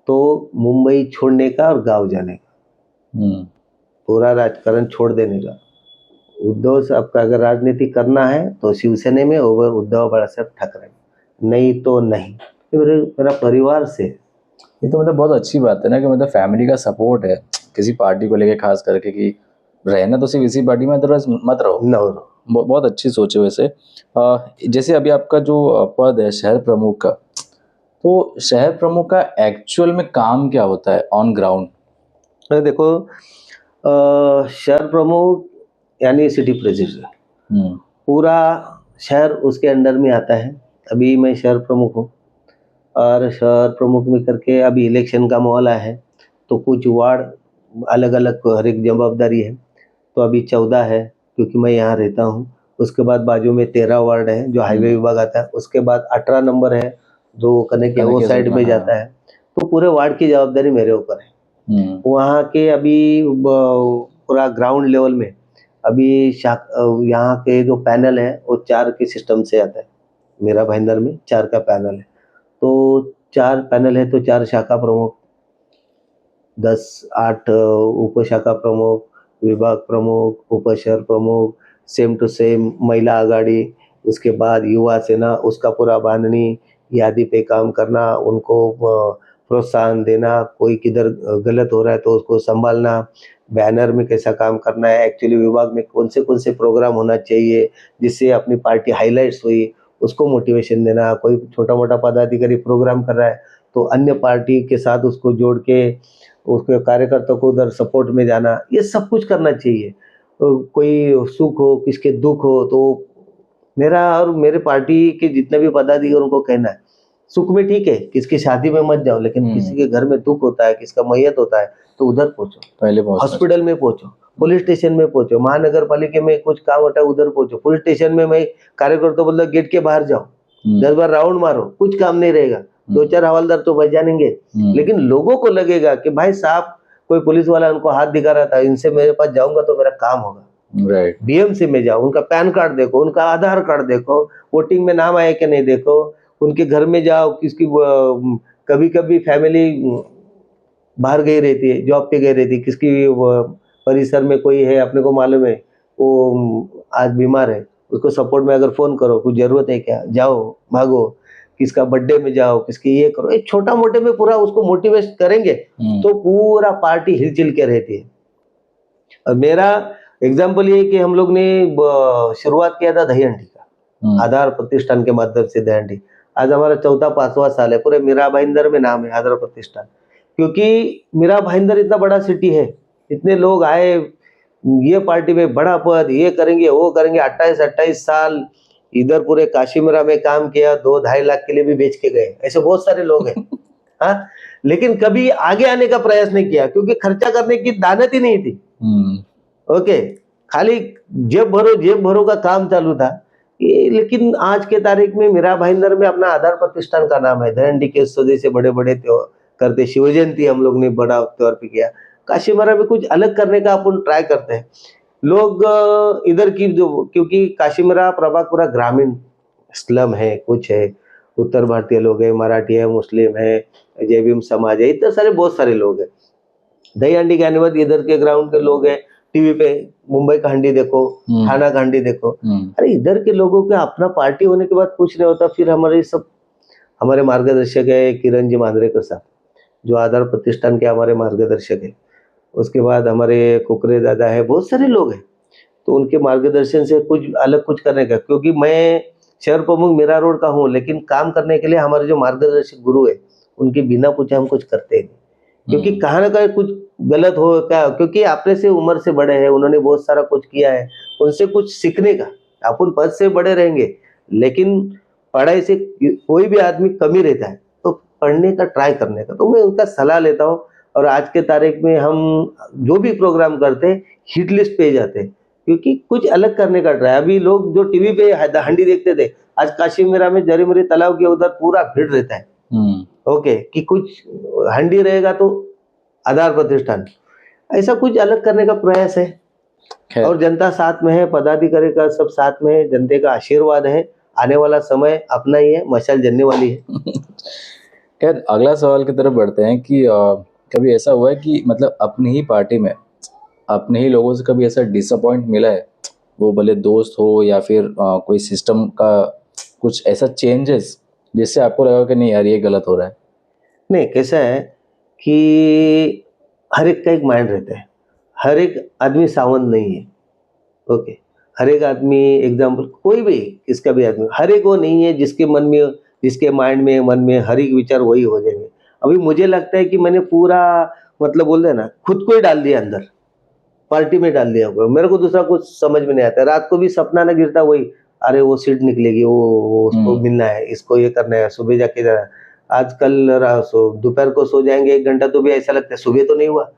तो मुंबई छोड़ने का और गांव जाने का, पूरा राजकारण छोड़ देने का। उद्धव साहब का अगर राजनीति करना है तो शिवसेना में और उद्धव बाला साहब ठाकरे, नहीं तो नहीं। मेरा परिवार से, ये तो मतलब बहुत अच्छी बात है ना कि मतलब फैमिली का सपोर्ट है किसी पार्टी को लेके, खास करके कि रहना तो सिर्फ इसी पार्टी में, अदरवाइज मत रहो। बहुत अच्छी सोच है वैसे। जैसे अभी आपका जो पद है शहर प्रमुख का, तो शहर प्रमुख का एक्चुअल में काम क्या होता है ऑन ग्राउंड? देखो, शहर प्रमुख यानी सिटी प्रेसिडेंट, पूरा शहर उसके अंडर में आता है। अभी मैं शहर प्रमुख हूँ और शहर प्रमुख में करके अभी इलेक्शन का माहौल है, तो कुछ वार्ड अलग अलग हर एक जवाबदारी है। तो अभी 14 है क्योंकि मैं यहाँ रहता हूँ। उसके बाद बाजू में 13 वार्ड है जो हाईवे विभाग आता है। उसके बाद 18 नंबर है जो कनेक्ट वो साइड में जाता है। तो पूरे वार्ड की जवाबदारी मेरे ऊपर है। वहाँ के अभी पूरा ग्राउंड लेवल में अभी यहाँ के जो पैनल है वो 4 के सिस्टम से आता है। मेरा भाईंदर में 4 का पैनल है, तो 4 पैनल है तो 4 शाखा प्रमुख, 8 उप शाखा प्रमुख, विभाग प्रमुख, उप शहर प्रमुख, सेम टू सेम महिला आघाड़ी, उसके बाद युवा सेना, उसका पूरा बांधनी, यादी पे काम करना, उनको प्रोत्साहन देना, कोई किधर गलत हो रहा है तो उसको संभालना, बैनर में कैसा काम करना है, एक्चुअली विभाग में कौन से प्रोग्राम होना चाहिए जिससे अपनी पार्टी हाईलाइट्स हुई, उसको मोटिवेशन देना। कोई छोटा मोटा पदाधिकारी प्रोग्राम कर रहा है तो अन्य पार्टी के साथ उसको जोड़ के उसके कार्यकर्ता को उधर सपोर्ट में जाना, ये सब कुछ करना चाहिए। कोई सुख हो, किसके दुख हो, तो मेरा और मेरे पार्टी के जितने भी पदाधिकारियों को कहना है, सुख में ठीक है, किसकी शादी में मत जाओ, लेकिन किसी के घर में दुख होता है, किसका मैयत होता है तो उधर पहुंचो, पहले हॉस्पिटल में पहुंचो, पुलिस स्टेशन में पहुंचो, महानगर पालिका में कुछ काम होता है उधर पहुंचो, पुलिस स्टेशन में मैं कार्यकर्ता बोलता गेट के बाहर जाओ, 10 बार राउंड मारो, कुछ काम नहीं रहेगा, 2-4 हवलदार तो बच जाएंगे, लेकिन लोगों को लगेगा कि भाई साहब कोई पुलिस वाला उनको हाथ दिखा रहा था, इनसे मेरे पास जाऊंगा तो मेरा काम होगा। बीएमसी में जाओ, उनका पैन कार्ड देखो, उनका आधार कार्ड देखो, वोटिंग में नाम आया कि नहीं देखो, उनके घर में जाओ, किसकी कभी कभी फैमिली बाहर गई रहती है, जॉब पे गई रहती है, किसकी परिसर में कोई है, अपने को मालूम है वो आज बीमार है, उसको सपोर्ट में अगर फोन करो, कुछ जरूरत है क्या, जाओ भागो, किसका बर्थडे में जाओ, किसकी ये करो, एक छोटा मोटे में पूरा उसको मोटिवेट करेंगे तो पूरा पार्टी हिलचिल के रहती है। और मेरा एग्जाम्पल ये कि हम लोग ने शुरुआत किया था दही हंडी का, आधार प्रतिष्ठान के माध्यम से दही हंडी। आज हमारा 4-5वां साल है, पूरे मीरा भाईंदर में नाम है आधार प्रतिष्ठान, क्योंकि मीरा भाईंदर इतना बड़ा सिटी है, इतने लोग आए, ये पार्टी में बड़ा पद, ये करेंगे वो करेंगे, 28 साल इधर पूरे काशीमीरा में काम किया, 2-2.5 लाख के लिए भी बेच के गए, ऐसे बहुत सारे लोग हैं। हाँ, लेकिन कभी आगे आने का प्रयास नहीं किया क्योंकि खर्चा करने की दानत ही नहीं थी। ओके, खाली जेब भरो का काम चालू था। लेकिन आज के तारीख में मीरा भाईंदर में अपना आधार प्रतिष्ठान का नाम है, दहंडी के सौदे से बड़े बड़े त्योहार करते, शिव जयंती हम लोग ने बड़ा त्योहार पे किया, काशीमीरा में कुछ अलग करने का अपन ट्राई करते हैं। लोग इधर की जो, क्योंकि काशीमीरा प्रभाग पूरा ग्रामीण स्लम है, कुछ है, उत्तर भारतीय लोग है, मराठी है, मुस्लिम है, जय भीम समाज है, इतने सारे बहुत सारे लोग हैं। दही हंडी के आने बाद इधर के ग्राउंड के लोग हैं, टीवी पे मुंबई का हंडी देखो, थाना का हंडी देखो, अरे इधर के लोगों का अपना पार्टी होने के बाद कुछ नहीं होता, फिर हमारे सब हमारे मार्गदर्शक है किरण जी मांद्रेकर साहब, जो आधार प्रतिष्ठान के हमारे मार्गदर्शक है। उसके बाद हमारे कुकरे दादा है, बहुत सारे लोग हैं। तो उनके मार्गदर्शन से कुछ अलग कुछ करने का, क्योंकि मैं शहर प्रमुख मीरा रोड का हूँ, लेकिन काम करने के लिए हमारे जो मार्गदर्शक गुरु है उनके बिना पूछे हम कुछ करते नहीं, क्योंकि कहाँ ना कहीं कुछ गलत हो क्या, क्योंकि आपने से उम्र से बड़े हैं, उन्होंने बहुत सारा कुछ किया है, उनसे कुछ सीखने का। अपन पद से बड़े रहेंगे, लेकिन पढ़ाई से कोई भी आदमी कमी रहता है, तो पढ़ने का ट्राई करने का, तो मैं उनका सलाह लेता हूँ। और आज के तारीख में हम जो भी प्रोग्राम करते हैं हिट लिस्ट पे जाते हैं, क्योंकि कुछ अलग करने का ट्राई। अभी लोग जो टीवी पे हंडी देखते थे, आज काशी मेरा में जरीमरी तालाब के उधर पूरा भीड़ रहता है। ओके, कि कुछ हंडी रहेगा तो आधार प्रतिष्ठान, ऐसा कुछ अलग करने का प्रयास है। और जनता साथ में है, पदाधिकारी का सब साथ में है, जनता का आशीर्वाद है। आने वाला समय अपना ही है, मशाल जलने वाली है। खैर, अगला सवाल की तरफ बढ़ते हैं कि कभी ऐसा हुआ है कि मतलब अपनी ही पार्टी में अपने ही लोगों से कभी ऐसा डिसअपॉइंट मिला है, वो भले दोस्त हो या फिर कोई सिस्टम का कुछ ऐसा चेंजेस जिससे आपको लगा कि नहीं यार ये गलत हो रहा है? नहीं, कैसा है कि हर एक का एक माइंड रहता है, हर एक आदमी सावंत नहीं है। ओके, हर एक आदमी, एग्जाम्पल कोई भी, किसका भी आदमी, हर एक वो नहीं है जिसके मन में, जिसके माइंड में, मन में हर एक विचार वही हो जाएंगे। अभी मुझे लगता है कि मैंने पूरा, मतलब बोलते हैं ना, खुद को ही डाल दिया अंदर, पार्टी में डाल दिया। मेरे को दूसरा कुछ समझ में नहीं आता। रात को भी सपना ना गिरता वही, अरे वो सीट निकलेगी, वो उसको मिलना है, इसको ये करना है, सुबह जाके जाना है। आजकल दोपहर को सो जाएंगे 1 घंटा तो भी ऐसा लगता है सुबह तो नहीं हुआ।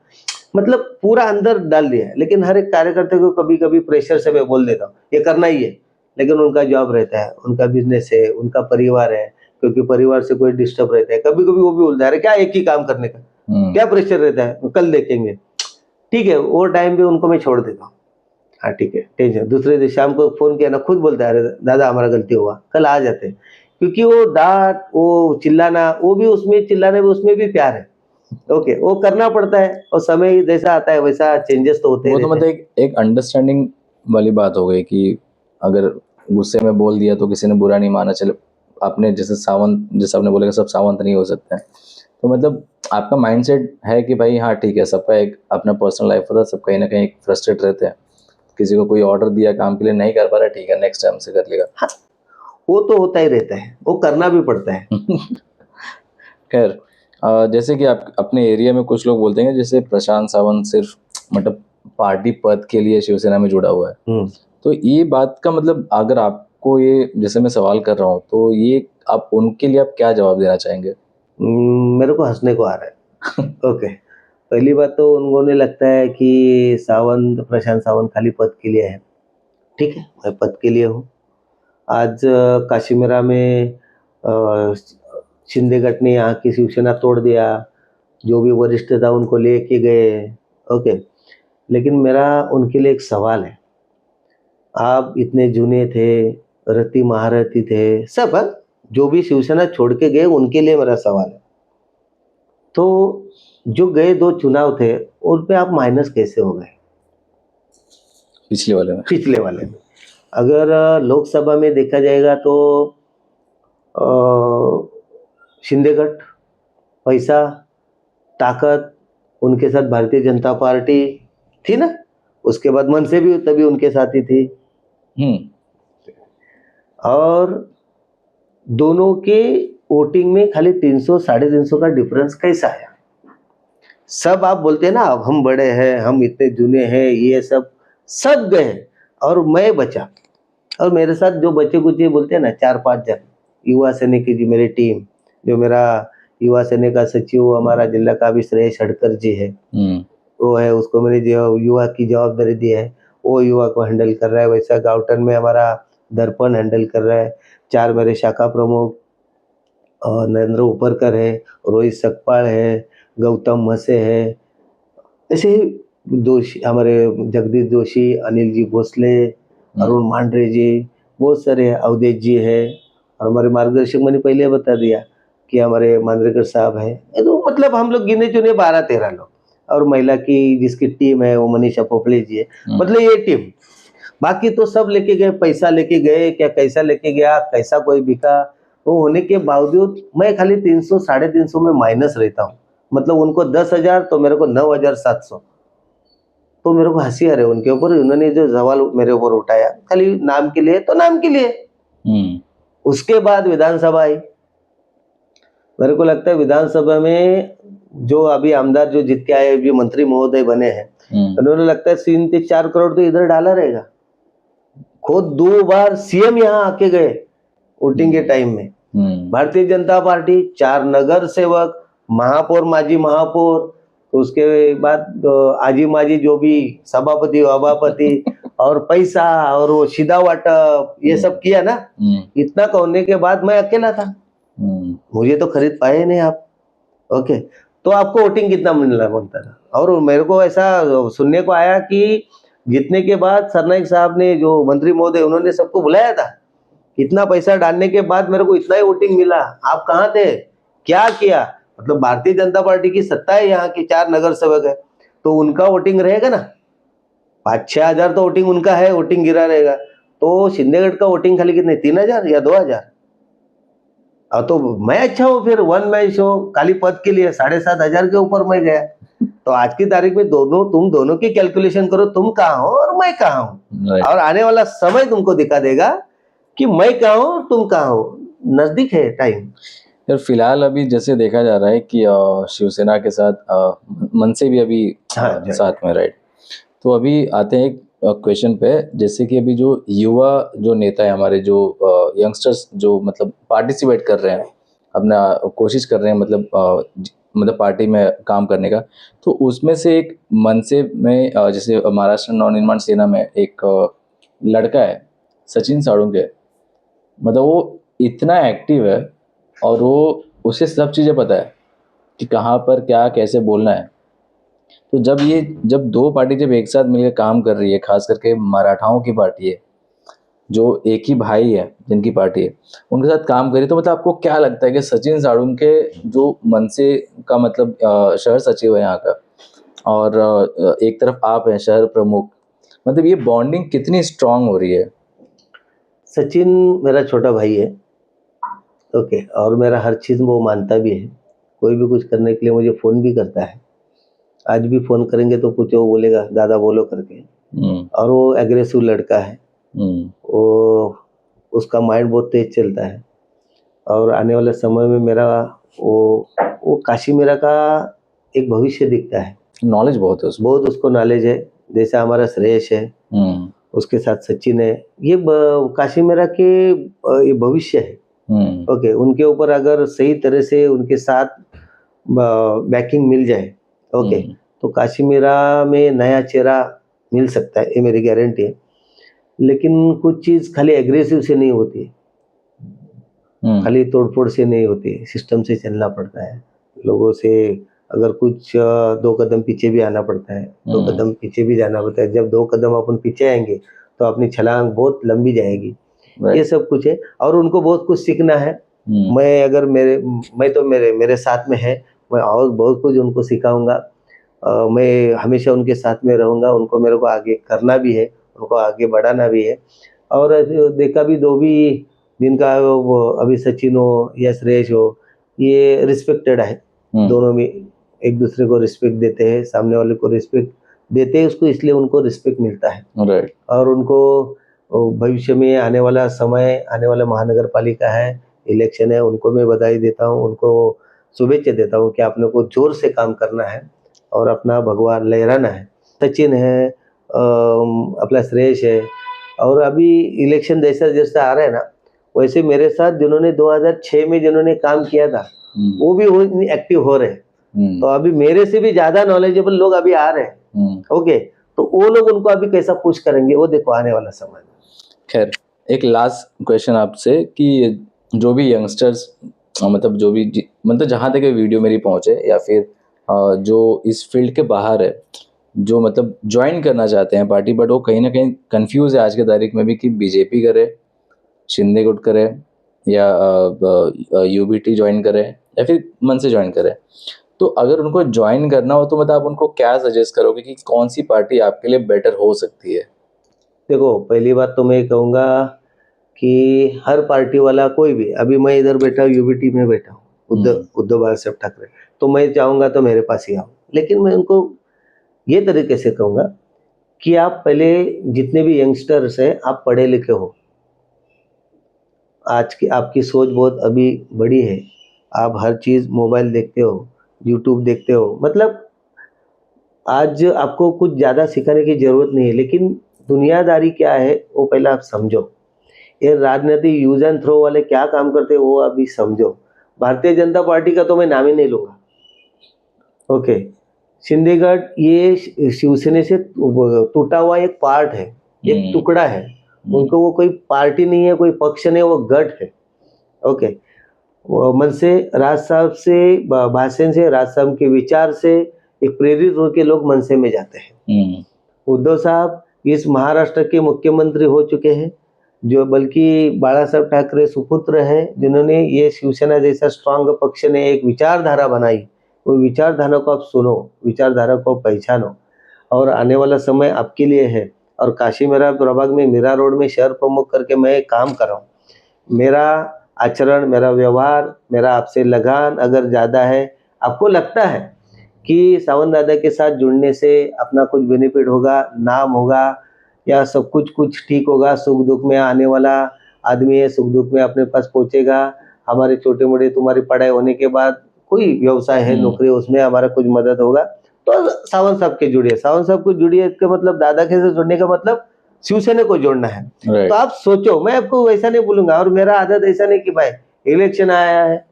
मतलब पूरा अंदर डाल दिया है। लेकिन हर एक कार्यकर्ता को कभी कभी प्रेशर से मैं बोल देता हूँ ये करना ही है, लेकिन उनका जॉब रहता है, उनका बिजनेस है, उनका परिवार है, क्योंकि परिवार से कोई डिस्टर्ब रहता है। कभी कभी वो भी बोलता है अरे क्या एक ही काम करने का, क्या प्रेशर रहता है, कल देखेंगे। ठीक है, वो टाइम पे उनको मैं छोड़ देता हूँ। हाँ ठीक है, टेंशन। दूसरे दिन शाम को फोन किया ना, खुद बोलता है अरे दादा हमारा गलती हुआ, कल आ जाते हैं। क्योंकि वो डांट, वो चिल्लाना, वो भी उसमें चिल्लाने में उसमें भी प्यार है। ओके, वो करना पड़ता है, और समय जैसा आता है वैसा चेंजेस तो होते वो ही तो रहते मतलब हैं। एक अंडरस्टैंडिंग वाली बात हो गई कि अगर गुस्से में बोल दिया तो किसी ने बुरा नहीं माना। चलो, आपने जैसे सावंत, जैसे आपने बोला कि सब सावंत नहीं हो सकते हैं, तो मतलब आपका माइंडसेट है कि भाई हाँ ठीक है, सबका एक अपना पर्सनल लाइफ होता है, सब कहीं ना कहीं फ्रस्ट्रेट रहते हैं। किसी को कोई ऑर्डर दिया काम के लिए, नहीं कर पा रहा, ठीक है नेक्स्ट टाइम से कर लेगा। हाँ, वो तो होता ही रहता है, वो करना भी पड़ता है। खैर, जैसे कि आप अपने एरिया में कुछ लोग बोलते हैं जैसे प्रशांत सावंत सिर्फ मतलब पार्टी पद के लिए शिवसेना में जुड़ा हुआ है, तो ये बात का मतलब अगर आपको ये, जैसे मैं सवाल कर रहा हूँ, तो ये आप उनके लिए आप क्या जवाब देना चाहेंगे? मेरे को हंसने को आ रहा है। ओके, पहली बात तो उन्होंने लगता है कि सावंत, प्रशांत सावंत खाली पद के लिए है। ठीक है, मैं पद के लिए हूँ। आज काशीमेरा में शिंदे गट ने यहाँ की शिवसेना तोड़ दिया, जो भी वरिष्ठ था उनको लेके गए। ओके, लेकिन मेरा उनके लिए एक सवाल है। आप इतने जूने थे, रति महारथी थे, सब हाँ? जो भी शिवसेना छोड़ के गए उनके लिए मेरा सवाल है। तो जो गए 2 चुनाव थे, उन पे आप माइनस कैसे हो गए पिछले वाले में? पिछले वाले में? अगर लोकसभा में देखा जाएगा तो शिंदे गट, पैसा, ताकत, उनके साथ भारतीय जनता पार्टी थी ना, उसके बाद मन से भी तभी उनके साथ ही थी। और दोनों के वोटिंग में खाली 300 350 का डिफरेंस कैसा आया? सब आप बोलते हैं ना, अब हम बड़े हैं, हम इतने जूने हैं, ये सब गए और मैं बचा। और मेरे साथ जो बच्चे कुचे बोलते हैं ना, 4-5 जन युवा सैनिक की, मेरी टीम, जो मेरा युवा सैनिक का सचिव हमारा जिला का भी श्रेयस हड़कर जी है, वो है, उसको मैंने जो युवा की जवाबदारी दी है, वो युवा को हैंडल कर रहा है। वैसा गाउटन में हमारा दर्पण हैंडल कर रहा है। 4 मेरे शाखा प्रमुख, और नरेंद्र उपरकर है, रोहित सकपाल है, गौतम मसे है, ऐसे ही दोषी हमारे जगदीश जोशी, अनिल जी भोसले, अरुण मांडरे जी, बहुत सारे अवधेश जी है। और हमारे मार्गदर्शक मैंने पहले बता दिया कि हमारे मांद्रेकर साहब है। तो मतलब हम लोग गिने चुने 12-13 लोग, और महिला की जिसकी टीम है वो मनीषा पोपले जी है। मतलब ये टीम, बाकी तो सब लेके गए, पैसा लेके गए, क्या कैसा लेके गया, कैसा कोई बिका, वो होने के बावजूद मैं खाली 300 350 में माइनस रहता हूँ। मतलब उनको 10,000 तो मेरे को 9,700। तो मेरे को हंसी आ रही है उनके ऊपर, उन्होंने जो सवाल मेरे ऊपर उठाया खाली नाम के लिए, तो नाम के लिए। उसके बाद विधानसभा आई। मेरे को लगता है विधानसभा में जो अभी आमदार जो जीत के आए, जो मंत्री महोदय बने हैं, उन्होंने लगता है 3 से 4 करोड़ तो इधर डाला रहेगा। खुद 2 बार सीएम यहाँ आके गए वोटिंग के टाइम में। भारतीय जनता पार्टी, 4 नगर सेवक, महापौर, माजी महापौर, उसके बाद आजी माजी जो भी सभापति सभापति और पैसा और वो सीधा वाटप ये सब किया ना। इतना करने के बाद मैं अकेला था, मुझे तो खरीद पाए नहीं आप। ओके, तो आपको वोटिंग कितना मिलना बनता था? और मेरे को ऐसा सुनने को आया कि जीतने के बाद सरनाईक साहब ने, जो मंत्री महोदय, उन्होंने सबको बुलाया था। इतना पैसा डालने के बाद मेरे को इतना ही वोटिंग मिला, आप कहाँ थे, क्या किया? मतलब भारतीय जनता पार्टी की सत्ता है, यहाँ के 4 नगर सेवक है, तो उनका वोटिंग रहेगा ना। 5-6 हजार तो वोटिंग उनका है, वोटिंग गिरा रहेगा। तो शिंदेगढ़ का वोटिंग खाली कितने, 3,000 या 2,000? तो मैं अच्छा हूँ फिर, वन मैन शो, खाली पद के लिए 7,500 के ऊपर मैं गया। तो आज की तारीख में तुम दोनों की कैलकुलेशन करो, तुम कहाँ हो और मैं कहाँ हूँ। और आने वाला समय तुमको दिखा देगा कि मैं कहाँ हूँ और तुम कहाँ हो। नजदीक है टाइम। यार फिलहाल अभी जैसे देखा जा रहा है कि शिवसेना के साथ मनसे भी अभी साथ में, राइट। तो अभी आते हैं एक क्वेश्चन पे, जैसे कि अभी जो युवा जो नेता है हमारे, जो यंगस्टर्स जो मतलब पार्टिसिपेट कर रहे हैं, अपना कोशिश कर रहे हैं, मतलब पार्टी में काम करने का, तो उसमें से एक मनसे में जैसे महाराष्ट्र नवनिर्माण सेना में एक लड़का है सचिन साळुंखे। मतलब वो इतना एक्टिव है और वो उसे सब चीज़ें पता है कि कहाँ पर क्या कैसे बोलना है। तो जब 2 पार्टी जब एक साथ मिलकर काम कर रही है, खास करके मराठाओं की पार्टी है, जो एक ही भाई है जिनकी पार्टी है, उनके साथ काम करी, तो मतलब आपको क्या लगता है कि सचिन साळुंखे जो मनसे का मतलब शहर सचिव है यहाँ का, और एक तरफ आप हैं शहर प्रमुख, मतलब ये बॉन्डिंग कितनी स्ट्रांग हो रही है? सचिन मेरा छोटा भाई है, ओके, और मेरा हर चीज़ वो मानता भी है। कोई भी कुछ करने के लिए मुझे फ़ोन भी करता है। आज भी फ़ोन करेंगे तो कुछ वो बोलेगा, दादा बोलो करके। और वो एग्रेसिव लड़का है। वो, उसका माइंड बहुत तेज चलता है। और आने वाले समय में मेरा वो काशी मेरा का एक भविष्य दिखता है। नॉलेज बहुत है उसमें, बहुत उसको नॉलेज है। जैसे हमारा श्रेयस है, उसके साथ सचिन है, ये काशी मेरा के ये भविष्य है। ओके, उनके ऊपर अगर सही तरह से उनके साथ बैकिंग मिल जाए, ओके, तो काशी मेरा में नया चेहरा मिल सकता है, ये मेरी गारंटी है। लेकिन कुछ चीज़ खाली एग्रेसिव से नहीं होती है, खाली तोड़फोड़ से नहीं होती है, सिस्टम से चलना पड़ता है। लोगों से अगर कुछ 2 कदम पीछे भी आना पड़ता है, 2 कदम पीछे भी जाना पड़ता है। जब 2 कदम अपन पीछे आएंगे तो अपनी छलांग बहुत लंबी जाएगी। ये सब कुछ है और उनको बहुत कुछ सीखना है। मैं तो मेरे साथ में है, मैं और बहुत कुछ उनको सिखाऊंगा। मैं हमेशा उनके साथ में रहूंगा। उनको मेरे को आगे करना भी है, उनको आगे बढ़ाना भी है। और देखा भी, 2 भी जिनका वो अभी सचिन हो या श्रेयस हो, ये रिस्पेक्टेड है। दोनों में एक दूसरे को रिस्पेक्ट देते हैं, सामने वाले को रिस्पेक्ट देते हैं उसको, इसलिए उनको रिस्पेक्ट मिलता है। राइट। और उनको भविष्य में आने वाला समय, आने वाला महानगर पालिका है, इलेक्शन है, उनको मैं बधाई देता हूँ, उनको शुभेच्छा देता हूँ कि आपने को जोर से काम करना है और अपना भगवा लहराना है। सचिन है, अपना श्रेयस है, और अभी इलेक्शन जैसा जैसा आ रहा है ना, वैसे मेरे साथ जिन्होंने 2006 में जिन्होंने काम किया था, वो भी एक्टिव हो रहे हैं। तो अभी मेरे से भी ज्यादा नॉलेजेबल लोग अभी आ रहे हैं। ओके, तो वो लोग उनको अभी कैसा पुश करेंगे, वो देखो आने वाला समय में। खैर, एक लास्ट क्वेश्चन आपसे कि जो भी यंगस्टर्स, मतलब जो भी मतलब जहाँ तक ये वीडियो मेरी पहुँचे, या फिर जो इस फील्ड के बाहर है, जो मतलब ज्वाइन करना चाहते हैं पार्टी, बट वो कहीं ना कहीं कंफ्यूज है आज के तारीख में भी कि बीजेपी करे, शिंदे गुट करे, या यूबीटी ज्वाइन करे, या फिर मनसे ज्वाइन करे, तो अगर उनको ज्वाइन करना हो तो मतलब आप उनको क्या सजेस्ट करोगे कि कौन सी पार्टी आपके लिए बेटर हो सकती है? देखो, पहली बात तो मैं कहूँगा कि हर पार्टी वाला कोई भी, अभी मैं इधर बैठा हूँ, यूबीटी में बैठा हूँ, उद्धव बालासाहेब ठाकरे, तो मैं चाहूंगा तो मेरे पास ही आओ। लेकिन मैं उनको ये तरीके से कहूंगा कि आप पहले, जितने भी यंगस्टर्स हैं, आप पढ़े लिखे हो, आज की आपकी सोच बहुत अभी बड़ी है, आप हर चीज़ मोबाइल देखते हो, यूट्यूब देखते हो, मतलब आज आपको कुछ ज़्यादा सिखाने की ज़रूरत नहीं है, लेकिन दुनियादारी क्या है वो पहले आप समझो। ये राजनीति यूज एंड थ्रो वाले क्या काम करते हैं वो अभी समझो। भारतीय जनता पार्टी का तो मैं नाम ही नहीं लूँगा, ओके। शिंदे गट ये शिवसेना से टूटा हुआ एक पार्ट है, एक टुकड़ा है। उनको वो कोई पार्टी नहीं है, कोई पक्ष नहीं, वो गट है, ओके। मन से, राज साहब से, भाषण से, राज साहब के विचार से एक प्रेरित होकर लोग मनसे में जाते हैं। उद्धव साहब इस महाराष्ट्र के मुख्यमंत्री हो चुके हैं, जो बल्कि बाला साहब ठाकरे सुपुत्र हैं, जिन्होंने ये शिवसेना जैसा स्ट्रांग पक्ष ने एक विचारधारा बनाई। वो विचारधारा को आप सुनो, विचारधारा को पहचानो, और आने वाला समय आपके लिए है। और काशी मेरा प्रभाग में, मीरा रोड में शहर प्रमुख करके मैं काम कर रहा हूँ। मेरा आचरण, मेरा व्यवहार, मेरा आपसे लगान अगर ज़्यादा है, आपको लगता है कि सावंत दादा के साथ जुड़ने से अपना कुछ बेनिफिट होगा, नाम होगा, या सब कुछ ठीक होगा, सुख दुख में आने वाला आदमी है, सुख दुख में अपने पास पहुंचेगा, हमारे छोटे मोटे, तुम्हारी पढ़ाई होने के बाद कोई व्यवसाय है, नौकरी, उसमें हमारा कुछ मदद होगा, तो सावंत साहब के जुड़िए। सावंत साहब को जुड़िए, इसका मतलब दादा के से जुड़ने का मतलब शिवसेना को जोड़ना है। तो आप सोचो, मैं आपको वैसा नहीं बोलूंगा। और मेरा आदत ऐसा नहीं कि भाई इलेक्शन आया है,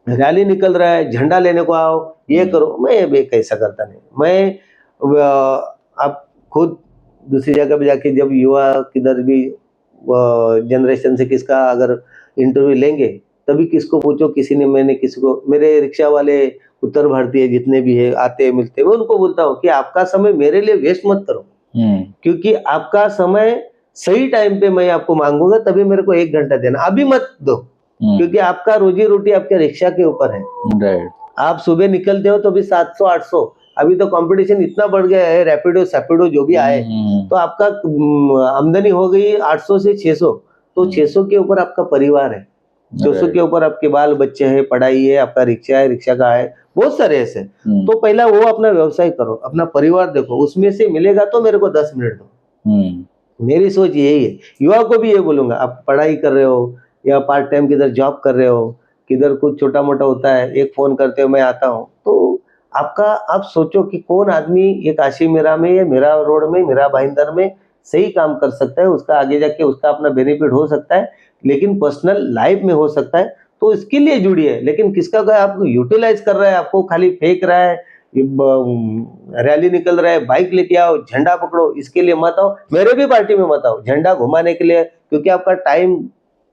रैली निकल रहा है, झंडा लेने को आओ, ये करो, मैं भी कैसा करता नहीं। मैं आप खुद दूसरी जगह पे जाके, जब युवा किधर भी जनरेशन से किसका अगर इंटरव्यू लेंगे, तभी किसको पूछो, किसी ने, मैंने किसी को, मेरे रिक्शा वाले उत्तर भारतीय जितने भी है, आते हैं, मिलते हैं, मैं उनको बोलता हूँ कि आपका समय मेरे लिए वेस्ट मत करो, क्योंकि आपका समय सही टाइम पे मैं आपको मांगूंगा, तभी मेरे को 1 घंटा देना, अभी मत दो, क्योंकि आपका रोजी रोटी आपके रिक्शा के ऊपर है। आप सुबह निकलते हो तो भी 700-800, अभी तो कंपटीशन इतना बढ़ गया है, रैपिडो सैपिडो जो भी आए, तो आपका आमदनी हो गई 800 से 600, तो 600 के ऊपर आपका परिवार है, 200 के ऊपर आपके बाल बच्चे हैं, पढ़ाई है, आपका रिक्शा है, रिक्शा का है, बहुत सारे ऐसे। तो पहला वो अपना व्यवसाय करो, अपना परिवार देखो, उसमें से मिलेगा तो मेरे को 10 मिनट दो। मेरी सोच यही है। युवा को भी ये बोलूंगा, आप पढ़ाई कर रहे हो या पार्ट टाइम किधर जॉब कर रहे हो, किधर कुछ छोटा मोटा होता है, एक फोन करते हो, मैं आता हूँ, तो आपका, आप सोचो कि कौन आदमी ये काशी मीरा में, या मीरा रोड में, मीरा भाईंदर में सही काम कर सकता है, उसका आगे जाके उसका अपना बेनिफिट हो सकता है, लेकिन पर्सनल लाइफ में हो सकता है, तो इसके लिए जुड़िए। लेकिन किसका का आप यूटिलाइज कर रहा है, आपको खाली फेंक रहा है, रैली निकल रहा है, बाइक लेके आओ, झंडा पकड़ो, इसके लिए मत आओ, मेरे भी पार्टी में मत आओ झंडा घुमाने के लिए, क्योंकि आपका टाइम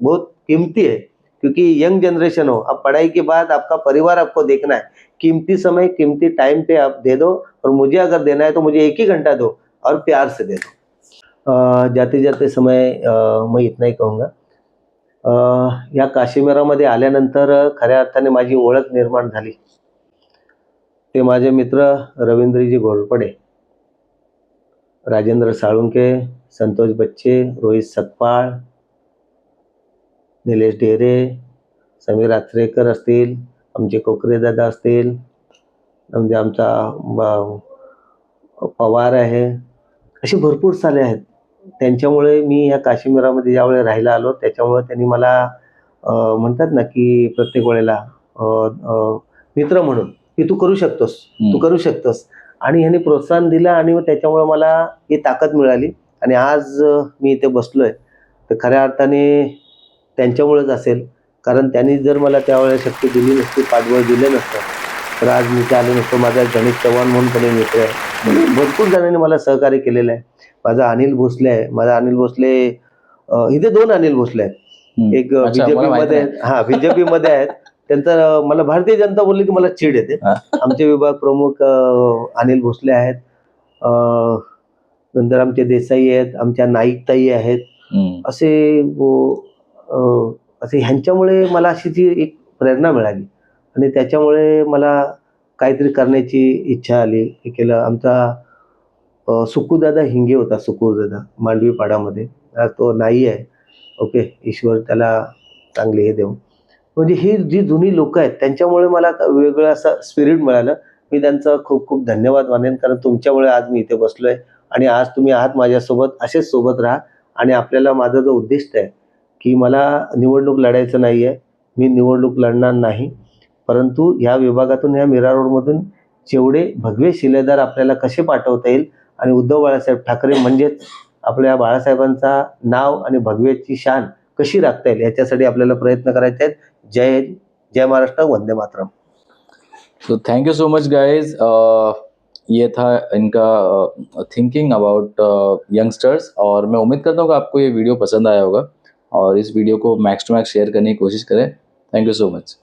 बहुत कीमती है, क्योंकि यंग जनरेशन हो, अब पढ़ाई के बाद आपका परिवार आपको देखना है, कीमती समय, कीमती टाइम पे आप दे दो, और मुझे अगर देना है तो मुझे 1 ही घंटा दो, और प्यार से दे दो। जाते जाते समय मैं इतना ही कहूँगा, या काशीमेरामध्ये आल्यानंतर खऱ्या अर्थाने माझी ओळख निर्माण झाली, ते माझे मित्र रवींद्रजी घोरपडे, राजेंद्र साळुंके, संतोष बच्चे, रोहित सकपाळ, निलेश डेरे, समीर आचरेकर असतील, आमचे कोकरे दादा असतील, म्हणजे आमचा पवार आहे, असे भरपूर साले आहेत. त्यांच्यामुळे मी ह्या काश्मीरामध्ये ज्यावेळेला राहायला आलो, त्याच्यामुळे त्यांनी मला म्हणतात ना, की प्रत्येक वेळेला मित्र म्हणून, की तू करू शकतोस, तू करू शकतोस, आणि ह्यांनी प्रोत्साहन दिलं, आणि मग त्याच्यामुळे मला ही ताकद मिळाली, आणि आज मी इथे बसलोय, तर खऱ्या अर्थाने त्यांच्यामुळेच असेल, कारण त्यांनी जर मला त्यावेळेला शक्ती दिली नसती, पाठबळ दिलं नसतं, तर आज मी इथे आलो नसतो. माझा गणेश चव्हाण म्हणून पण एक मित्र आहे, भरपूर जणांनी मला सहकार्य केलेलं आहे. माझा अनिल भोसले आहे, माझा अनिल भोसले, इथे 2 अनिल भोसले आहेत, एक बीजेपी मध्ये, बीजेपी मध्ये आहेत. त्यांचं मला भारतीय जनता बोलली की मला चीड येते. आमचे विभाग प्रमुख अनिल भोसले आहेत, नंतर आमचे देसाई आहेत, आमच्या नाईकताई आहेत, असे ह्यांच्यामुळे मला अशी ती एक प्रेरणा मिळाली, आणि त्याच्यामुळे मला काहीतरी करण्याची इच्छा आली, हे केलं. आमचा सुकुदादा हिंगे होता, सुकुदादा मांडवी पाडामध्ये, तो नाही आहे, ओके, ईश्वर त्याला चांगले हे देव. म्हणजे ही जी जुनी लोकं आहेत त्यांच्यामुळे मला वेगळं असं स्पिरिट मिळालं. मी त्यांचा खूप खूप धन्यवाद मानेन, कारण तुमच्यामुळे आज मी इथे बसलोय आणि आज तुम्ही आहात माझ्यासोबत. असेच सोबत राहा आणि आपल्याला माझा जो उद्दिष्ट आहे, की मला निवडणूक लढायचं नाहीये. मी निवडणूक लढणार नाही. परंतु ह्या विभागातून, ह्या मीरा रोडमधून जेवढे भगवे शिलेदार आपल्याला कसे पाठवता येईल आणि उद्धव बाळासाहेब ठाकरे म्हणजेच आपल्या बाळासाहेबांचा नाव आणि भगव्याची शान कशी राखता येईल याच्यासाठी आपल्याला प्रयत्न करायचे आहेत. जय हिंद, जय महाराष्ट्र, वंदे मातरम. तो thank you so much guys. ये था इनका थिंकिंग अबाउट यंगस्टर्स, और मैं उम्मीद करता हूँ कि आपको ये वीडियो पसंद आया होगा और इस वीडियो को मैक्स टू मैक्स शेयर करने की कोशिश करें. Thank you so much.